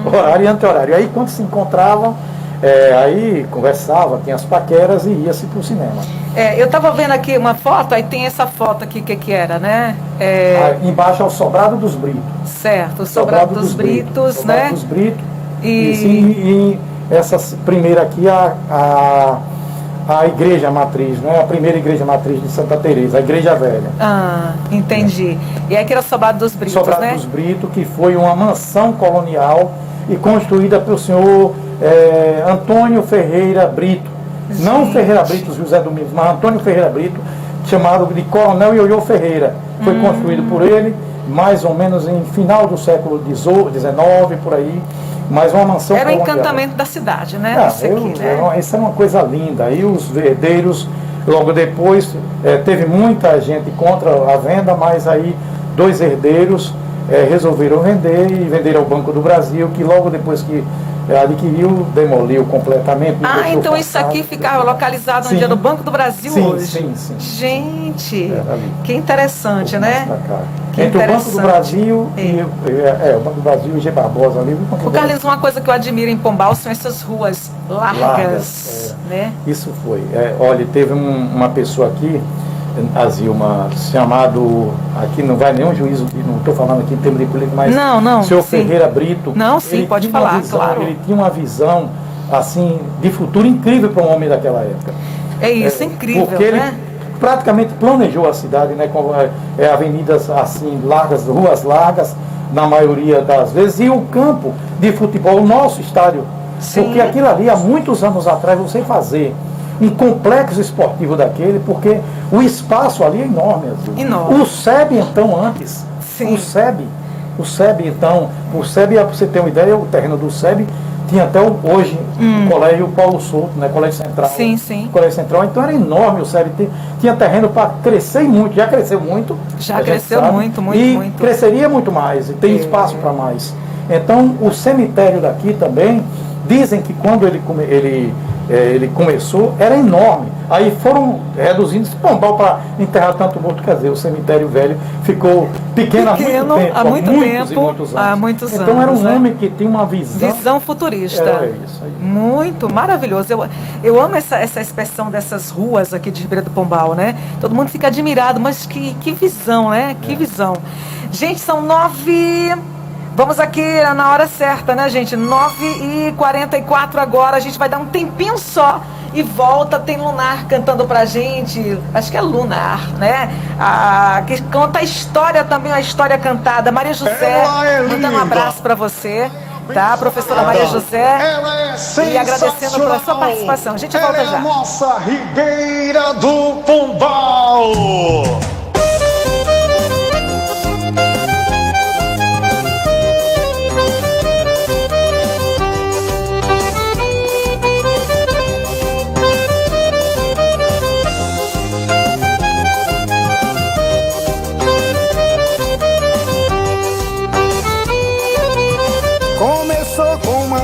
Speaker 4: Horário e anti-horário. Aí quando se encontravam, aí conversava, tinha as paqueras e ia-se para o cinema.
Speaker 1: Eu estava vendo aqui uma foto, aí tem essa foto aqui, que era, né?
Speaker 4: Embaixo é o Sobrado dos Britos.
Speaker 1: Certo, o Sobrado dos Britos, né?
Speaker 4: Sobrado dos Britos.
Speaker 1: E
Speaker 4: essa primeira aqui, a igreja matriz, né? A primeira igreja matriz de Santa Teresa, a igreja velha.
Speaker 1: Entendi. E aqui era o Sobrado dos Britos,
Speaker 4: Sobrado
Speaker 1: né?
Speaker 4: dos Britos, que foi uma mansão colonial e construída pelo senhor Antônio Ferreira Brito. Não Ferreira Brito, José Domingos, mas Antônio Ferreira Brito, chamado de Coronel Ioiô Ferreira. Foi construído por ele, mais ou menos em final do século XIX, por aí. Mas uma mansão
Speaker 1: era o
Speaker 4: colonial.
Speaker 1: Encantamento da cidade, né?
Speaker 4: Isso é uma coisa linda. Aí os herdeiros, logo depois, teve muita gente contra a venda, mas aí 2 herdeiros resolveram vender e venderam ao Banco do Brasil, que logo depois que adquiriu, demoliu completamente.
Speaker 1: Então isso aqui ficava localizado onde era o Banco do Brasil hoje?
Speaker 4: Sim.
Speaker 1: Gente, que interessante, né?
Speaker 4: Entre o Banco do Brasil e o Banco do Brasil e o G. Barbosa ali.
Speaker 1: O Carlinhos, uma coisa que eu admiro em Pombal são essas ruas largas, né?
Speaker 4: Isso foi. Olha, teve uma pessoa aqui, a Zilma, chamado, aqui não vai nenhum juízo, não estou falando aqui em termos de política, mas
Speaker 1: não,
Speaker 4: o senhor Ferreira Brito.
Speaker 1: Não, sim, pode falar, claro.
Speaker 4: Ele tinha uma visão, assim, de futuro incrível para um homem daquela época.
Speaker 1: É isso, incrível,
Speaker 4: porque ele praticamente planejou a cidade, né, com avenidas assim, largas, ruas largas, na maioria das vezes, e o campo de futebol, o nosso estádio. Sim. Porque aquilo ali, há muitos anos atrás, você fazer um complexo esportivo daquele, porque o espaço ali é enorme.
Speaker 1: Enorme.
Speaker 4: O SEB, então, antes, o SEB, então, para você ter uma ideia, o terreno do SEB tinha até hoje o Colégio Paulo Souto, né, Colégio Central.
Speaker 1: Sim.
Speaker 4: Colégio Central, então era enorme o SEB, tinha terreno para crescer muito, já cresceu muito.
Speaker 1: Já cresceu muito.
Speaker 4: Cresceria muito mais, e tem espaço para mais. Então, o cemitério daqui também, dizem que quando ele começou, era enorme. Aí foram reduzindo esse Pombal para enterrar tanto morto, quer dizer, o cemitério velho ficou pequeno há muito tempo. Há muitos anos. Então era um homem que tinha uma visão
Speaker 1: futurista.
Speaker 4: Isso aí.
Speaker 1: Muito maravilhoso. Eu amo essa expressão dessas ruas aqui de Ribeira do Pombal, né? Todo mundo fica admirado, mas que visão, né? Que visão. Gente, são 9... Vamos aqui na hora certa, né, gente? 9h44 agora. A gente vai dar um tempinho só e volta. Tem Lunar cantando pra gente. Acho que é Lunar, né? Que conta a história também, a história cantada. Maria José, mandando um abraço pra você, tá? Professora Maria José. E agradecendo pela sua participação. A gente volta já.
Speaker 9: É a nossa Ribeira do Pombal.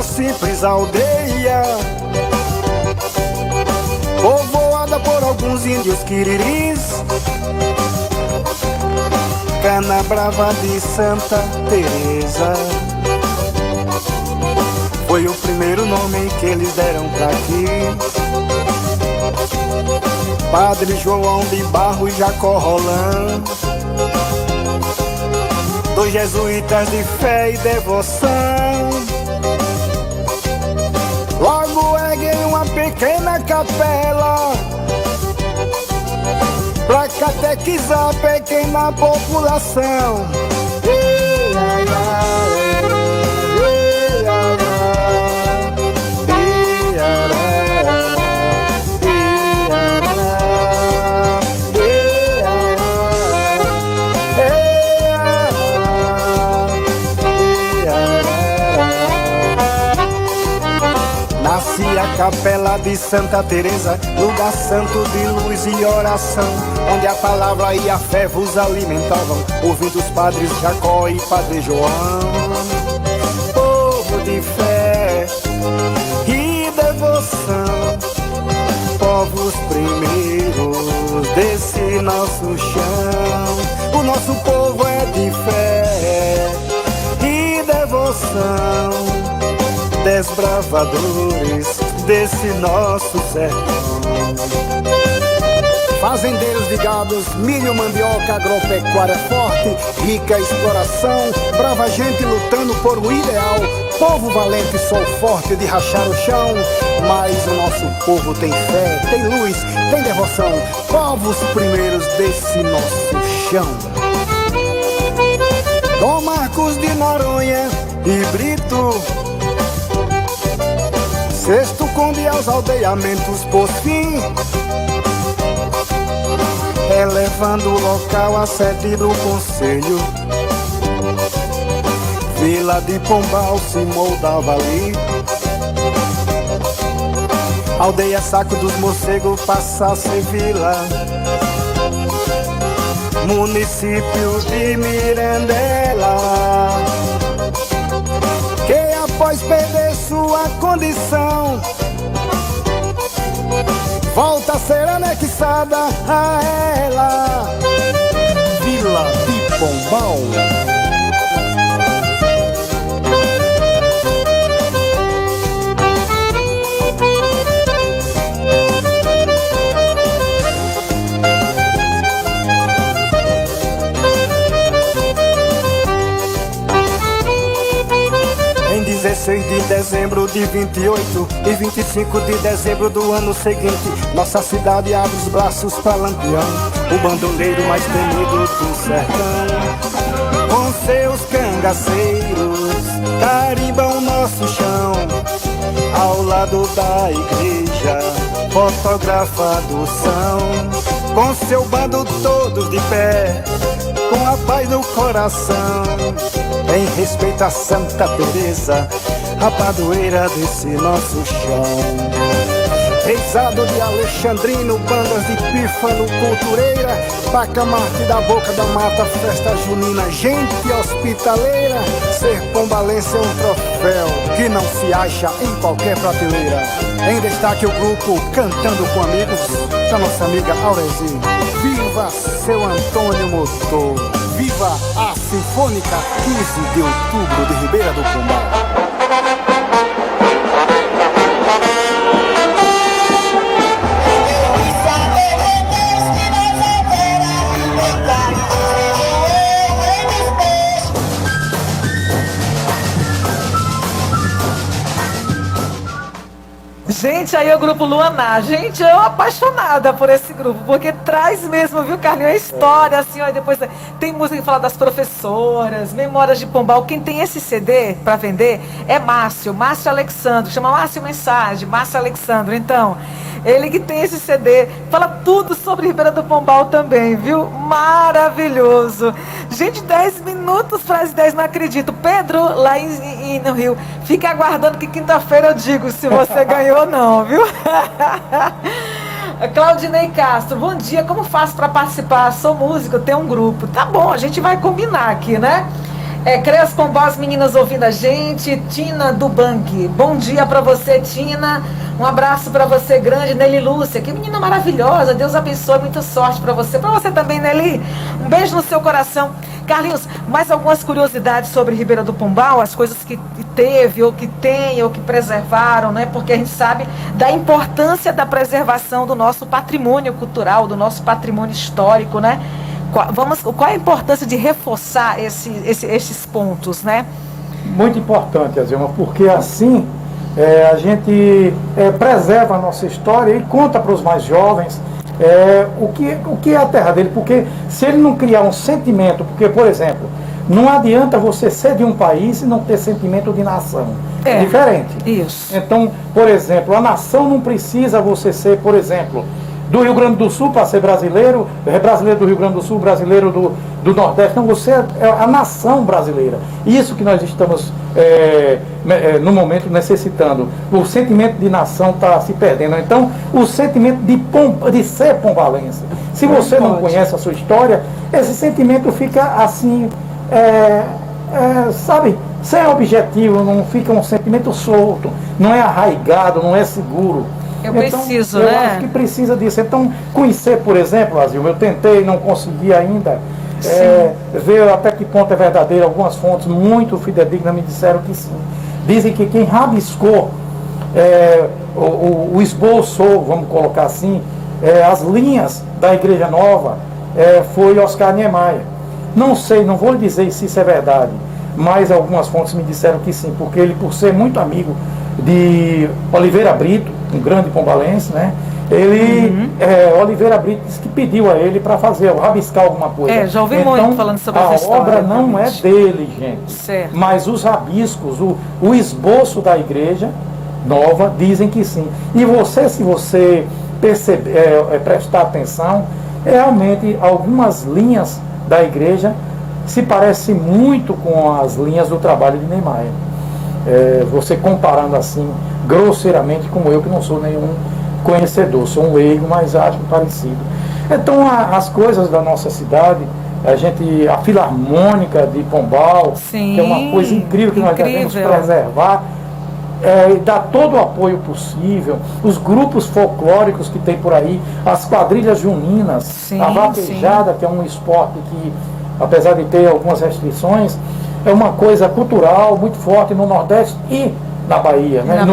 Speaker 2: Simples aldeia, povoada por alguns índios quiriris, Canabrava de Santa Teresa. Foi o primeiro nome que eles deram pra aqui. Padre João de Barro e Jacó Roland, 2 jesuítas de fé e devoção. Logo erguei uma pequena
Speaker 10: capela pra catequizar pequena população. Nasce a capela de Santa Teresa, lugar santo de luz e oração, onde a palavra e a fé vos alimentavam, ouvindo os padres Jacó e Padre João. Povo de fé e devoção, povos primeiros desse nosso chão. O nosso povo é de fé e devoção, desbravadores desse nosso sertão. Fazendeiros de gados, milho, mandioca, agropecuária forte, rica exploração, brava gente lutando por um ideal, povo valente, sol forte de rachar o chão. Mas o nosso povo tem fé, tem luz, tem devoção, povos primeiros desse nosso chão. Dom Marcos de Noronha e Brito, Sexto Conde aos aldeamentos pôs fim, elevando o local à sede do conselho. Vila de Pombal se moldava ali, aldeia Saco dos Morcegos passa a ser vila, município de Mirandela, que após perder sua condição volta a ser anexada a ela. Vila de Pombal. Em 16 de dezembro de 28 e 25 de dezembro do ano seguinte, nossa cidade abre os braços pra Lampião, o bandoleiro mais temido do sertão. Com seus cangaceiros carimbam nosso chão, ao lado da igreja fotografados são, com seu bando todos de pé, com a paz no coração, em respeito a Santa Teresa, a padroeira desse nosso chão. Reisado de Alexandrino, bandas de pífano, cultureira, Bacamarte da Boca da Mata, festa junina, gente hospitaleira. Ser pombalense é um troféu que não se acha em qualquer prateleira. Em destaque o grupo Cantando com Amigos, da nossa amiga Aurezi. Viva seu Antônio Motor, viva a Sinfônica 15 de Outubro de Ribeira do Pombal.
Speaker 1: Gente, aí o grupo Luanar, gente, eu apaixonada por esse grupo, porque traz mesmo, viu, Carlinhos, a história, assim, ó, e depois tem música que fala das professoras, Memórias de Pombal. Quem tem esse CD para vender é Márcio Alexandre, chama Márcio Mensagem, Márcio Alexandre. Então, ele que tem esse CD, fala tudo sobre Ribeira do Pombal também, viu? Maravilhoso. Gente, 10 minutos para as 10, não acredito. Pedro, lá no Rio, fica aguardando que quinta-feira eu digo se você ganhou ou não, viu? Claudinei Castro, bom dia, como faço para participar? Sou músico, tenho um grupo. Tá bom, a gente vai combinar aqui, né? Creas Pombal, as meninas ouvindo a gente. Tina do Banque, bom dia para você, Tina. Um abraço para você grande, Nelly Lúcia, que menina maravilhosa, Deus abençoe, muita sorte para você também, Nelly, um beijo no seu coração. Carlinhos, mais algumas curiosidades sobre Ribeira do Pombal, as coisas que teve, ou que tem, ou que preservaram, né? Porque a gente sabe da importância da preservação do nosso patrimônio cultural, do nosso patrimônio histórico, né? Qual é a importância de reforçar esses pontos, né?
Speaker 4: Muito importante, Azilma, porque assim A gente preserva a nossa história e conta para os mais jovens o que é a terra dele, porque se ele não criar um sentimento, porque, por exemplo, não adianta você ser de um país e não ter sentimento de nação. É diferente.
Speaker 1: Isso.
Speaker 4: Então, por exemplo, a nação não precisa você ser, por exemplo, do Rio Grande do Sul para ser brasileiro, brasileiro do Rio Grande do Sul, brasileiro do Nordeste. Não, você é a nação brasileira. Isso que nós estamos, no momento, necessitando. O sentimento de nação está se perdendo. Então, o sentimento de ser pombalense. Se você não conhece a sua história, esse sentimento fica assim, sabe, sem objetivo, não fica um sentimento solto, não é arraigado, não é seguro.
Speaker 1: Eu preciso,
Speaker 4: eu acho que precisa disso. Então, conhecer, por exemplo, Azil, eu tentei, não consegui ainda ver até que ponto é verdadeiro. Algumas fontes muito fidedignas me disseram que sim. Dizem que quem rabiscou o esboçou, vamos colocar assim, as linhas da Igreja Nova, foi Oscar Niemeyer. Não sei, não vou lhe dizer se isso é verdade, mas algumas fontes me disseram que sim, porque ele, por ser muito amigo de Oliveira Brito, um grande pombalense, né? Oliveira Brito disse que pediu a ele para rabiscar alguma coisa.
Speaker 1: Já ouvi muito falando sobre essa história.
Speaker 4: A obra não é dele, gente.
Speaker 1: Certo.
Speaker 4: Mas os rabiscos, o esboço da Igreja Nova, dizem que sim. E se você prestar atenção, realmente algumas linhas da Igreja se parecem muito com as linhas do trabalho de Niemeyer. Você comparando assim, grosseiramente, como eu, que não sou nenhum conhecedor, sou um leigo, mas acho parecido. Então, as coisas da nossa cidade, a Filarmônica de Pombal,
Speaker 1: sim,
Speaker 4: que é uma coisa incrível que nós devemos preservar, e dar todo o apoio possível, os grupos folclóricos que tem por aí, as quadrilhas juninas, sim, a vaquejada, que é um esporte que, apesar de ter algumas restrições, é uma coisa cultural muito forte no Nordeste e na Bahia, né?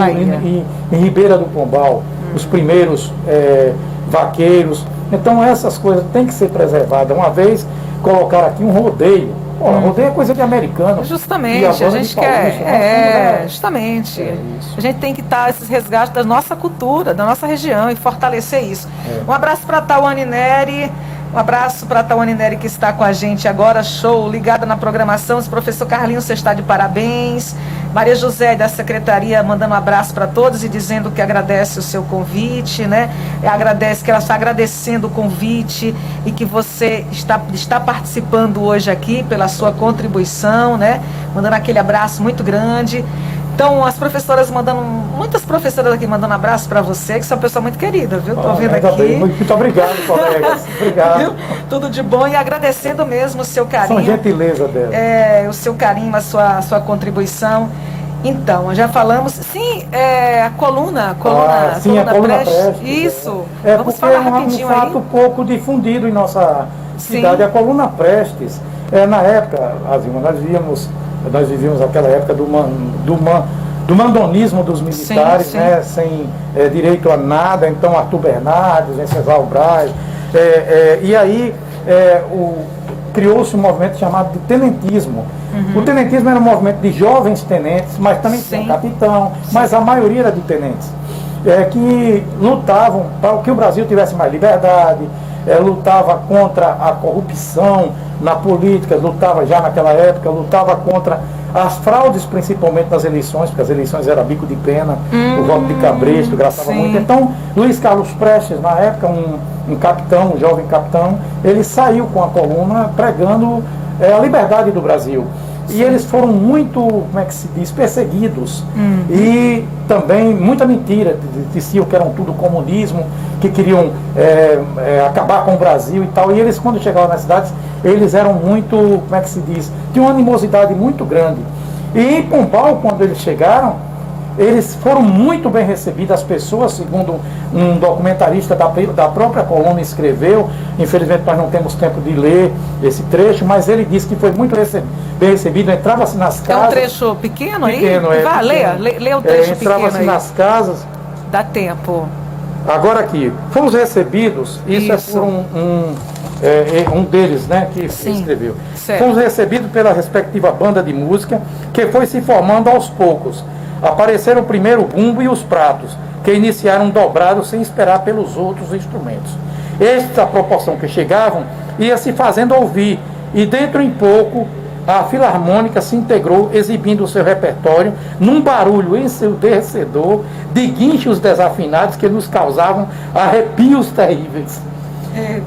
Speaker 4: Em Ribeira do Pombal, os primeiros vaqueiros. Então essas coisas têm que ser preservadas. Uma vez colocaram aqui um rodeio. Rodeio é coisa de americano.
Speaker 1: Justamente, a gente quer. Justamente. A gente tem que estar esses resgates da nossa cultura, da nossa região e fortalecer isso. Um abraço para a Tawane Neri. Um abraço para a Tawane Neri, que está com a gente agora, show, ligada na programação. O professor Carlinhos, você está de parabéns. Maria José, da Secretaria, mandando um abraço para todos e dizendo que agradece o seu convite, né? Que ela está agradecendo o convite e que você está participando hoje aqui pela sua contribuição, né? Mandando aquele abraço muito grande. Então, as professoras muitas professoras aqui mandando abraço para você, que você é uma pessoa muito querida, viu? Estou vendo aqui.
Speaker 4: Bem. Muito obrigado, colegas. Obrigado.
Speaker 1: Viu? Tudo de bom e agradecendo mesmo o seu carinho.
Speaker 4: São gentileza dela.
Speaker 1: O seu carinho, a sua contribuição. Então, já falamos, sim, a coluna
Speaker 4: Prestes.
Speaker 1: Isso.
Speaker 4: Vamos falar rapidinho aí. É um fato pouco difundido em nossa cidade. A coluna Prestes, na época, nós vivíamos aquela época do mandonismo dos militares, sim. Né, sem direito a nada. Então Arthur Bernardes, Venceslau Braz, e aí criou-se um movimento chamado de tenentismo. O tenentismo era um movimento de jovens tenentes, mas também tinha capitão, mas a maioria era de tenentes, que lutavam para que o Brasil tivesse mais liberdade, lutava contra a corrupção na política, lutava já naquela época, lutava contra as fraudes, principalmente nas eleições, porque as eleições eram bico de pena, o voto de cabresto gastava muito. Então, Luiz Carlos Prestes, na época, um capitão, um jovem capitão, ele saiu com a coluna pregando a liberdade do Brasil. E eles foram muito, como é que se diz, perseguidos. E também muita mentira, diziam que eram tudo comunismo, que queriam acabar com o Brasil e tal. E eles, quando chegavam nas cidades, eles eram muito, como é que se diz, tinham uma animosidade muito grande. E em Pombal, quando eles chegaram, eles foram muito bem recebidos. As pessoas, segundo um documentarista da própria coluna escreveu, infelizmente nós não temos tempo de ler esse trecho, mas ele disse que foi muito bem recebido. Entrava-se nas casas.
Speaker 1: É um trecho pequeno aí? Vai, lê o trecho pequeno aí.
Speaker 4: Entrava-se nas casas.
Speaker 1: Dá tempo.
Speaker 4: Agora aqui, fomos recebidos, isso. É por um deles, né, que escreveu. Certo. Fomos recebidos pela respectiva banda de música, que foi se formando aos poucos. apareceram primeiro o bumbo e os pratos, que iniciaram dobrados sem esperar pelos outros instrumentos. Estes, à proporção que chegavam, ia se fazendo ouvir, e dentro em pouco a filarmônica se integrou, exibindo o seu repertório num barulho ensurdecedor de guinchos desafinados que nos causavam arrepios terríveis.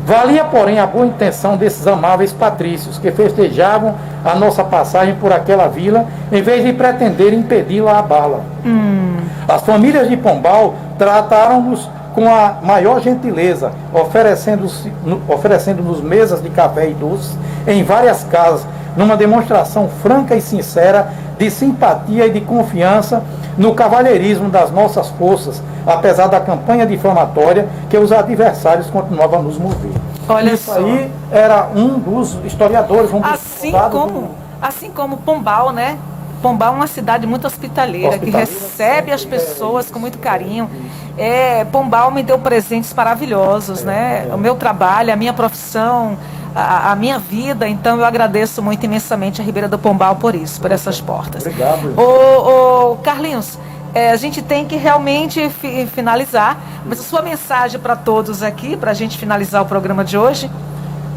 Speaker 4: Valia, porém, a boa intenção desses amáveis patrícios que festejavam a nossa passagem por aquela vila, em vez de pretender impedi-la à bala. As famílias de Pombal trataram-nos com a maior gentileza, oferecendo-nos mesas de café e doces em várias casas, numa demonstração franca e sincera de simpatia e de confiança no cavalheirismo das nossas forças, apesar da campanha difamatória que os adversários continuavam a nos mover.
Speaker 1: Olha
Speaker 4: Isso
Speaker 1: só.
Speaker 4: aí era um dos historiadores,
Speaker 1: Assim como Pombal, né? Pombal é uma cidade muito hospitaleira, que recebe as pessoas com muito carinho. Pombal me deu presentes maravilhosos, né? O meu trabalho, a minha profissão, a minha vida. Então eu agradeço muito imensamente a Ribeira do Pombal por isso, por essas portas.
Speaker 4: Obrigado.
Speaker 1: Ô Carlinhos, a gente tem que realmente finalizar, mas a sua mensagem para todos aqui, para a gente finalizar o programa de hoje.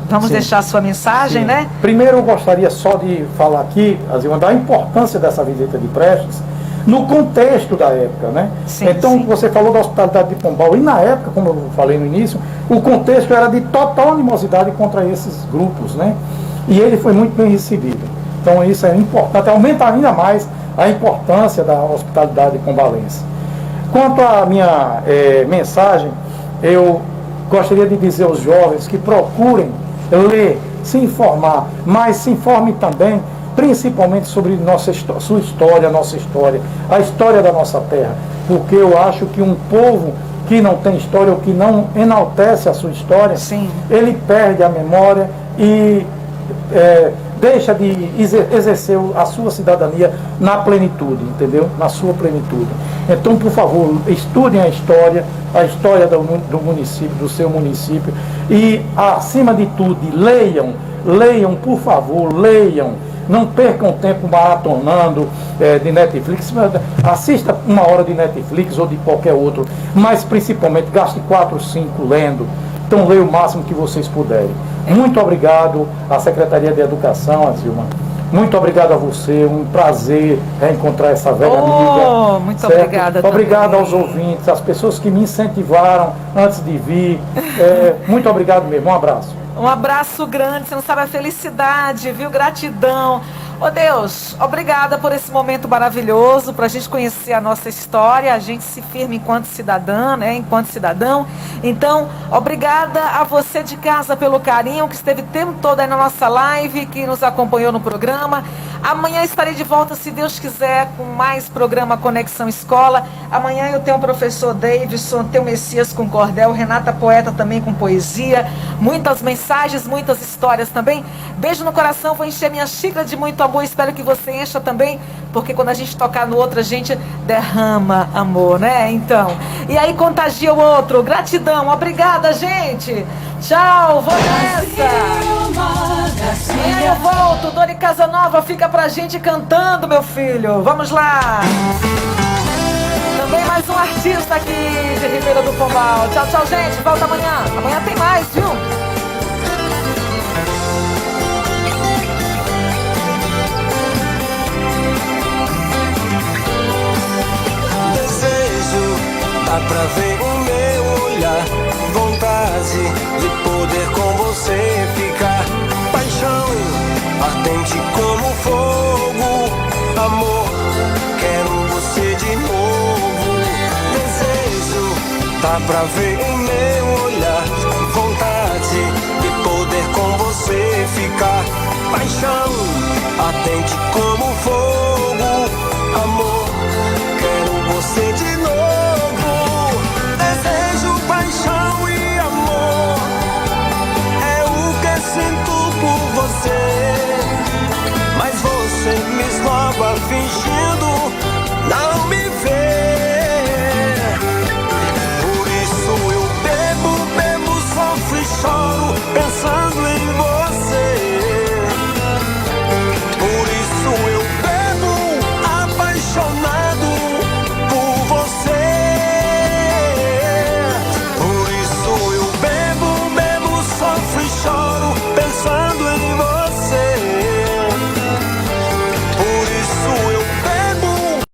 Speaker 1: Vamos deixar a sua mensagem, né?
Speaker 4: Primeiro eu gostaria só de falar aqui, Azilma, da importância dessa visita de Prestes no contexto da época, né? Então, você falou da hospitalidade de Pombal, e na época, como eu falei no início, o contexto era de total animosidade contra esses grupos, né? E ele foi muito bem recebido. Então isso é importante, aumenta ainda mais a importância da hospitalidade pombalense. Quanto à minha mensagem, eu gostaria de dizer aos jovens que procurem ler, se informar, mas se informem também, principalmente sobre sua história, nossa história, a história da nossa terra, porque eu acho que um povo que não tem história ou que não enaltece a sua história, ele perde a memória e deixa de exercer a sua cidadania na plenitude, entendeu? Na sua plenitude. Então, por favor, estudem a história do município, do seu município, e, acima de tudo, leiam, por favor, leiam. Não percam tempo maratonando de Netflix. Assista 1 hora de Netflix ou de qualquer outro, mas principalmente gaste 4 ou 5 lendo. Então leia o máximo que vocês puderem. Muito obrigado à Secretaria de Educação, Azilma. Muito obrigado a você, um prazer reencontrar essa velha amiga.
Speaker 1: Muito obrigada.
Speaker 4: Obrigado
Speaker 1: também.
Speaker 4: aos ouvintes, às pessoas que me incentivaram antes de vir. Muito obrigado mesmo, um abraço.
Speaker 1: Um abraço grande, você não sabe a felicidade, viu? Gratidão. Ô Deus, obrigada por esse momento maravilhoso, para a gente conhecer a nossa história, a gente se firma enquanto cidadã, né? Enquanto cidadão. Então, obrigada a você de casa pelo carinho, que esteve o tempo todo aí na nossa live, que nos acompanhou no programa. Amanhã estarei de volta, se Deus quiser, com mais programa Conexão Escola. Amanhã eu tenho o professor Davidson, tenho o Messias com cordel, Renata Poeta também com poesia, muitas mensagens, muitas histórias também. Beijo no coração, vou encher minha xícara de muito amor, espero que você encha também, porque quando a gente tocar no outro, a gente derrama amor, né? Então, e aí contagia o outro. Gratidão, obrigada, gente. Tchau, vou nessa. E aí eu volto, Doni Casanova, fica pra gente cantando, meu filho. Vamos lá. Também mais um artista aqui de Ribeira do Pombal. Tchau, tchau, gente. Volta amanhã. Amanhã tem mais, viu?
Speaker 2: Dá pra ver o meu olhar, vontade de poder com você ficar. Paixão, ardente como fogo, amor, quero você de novo. Desejo, dá pra ver o meu olhar, vontade de poder com você ficar. Paixão, ardente como fogo,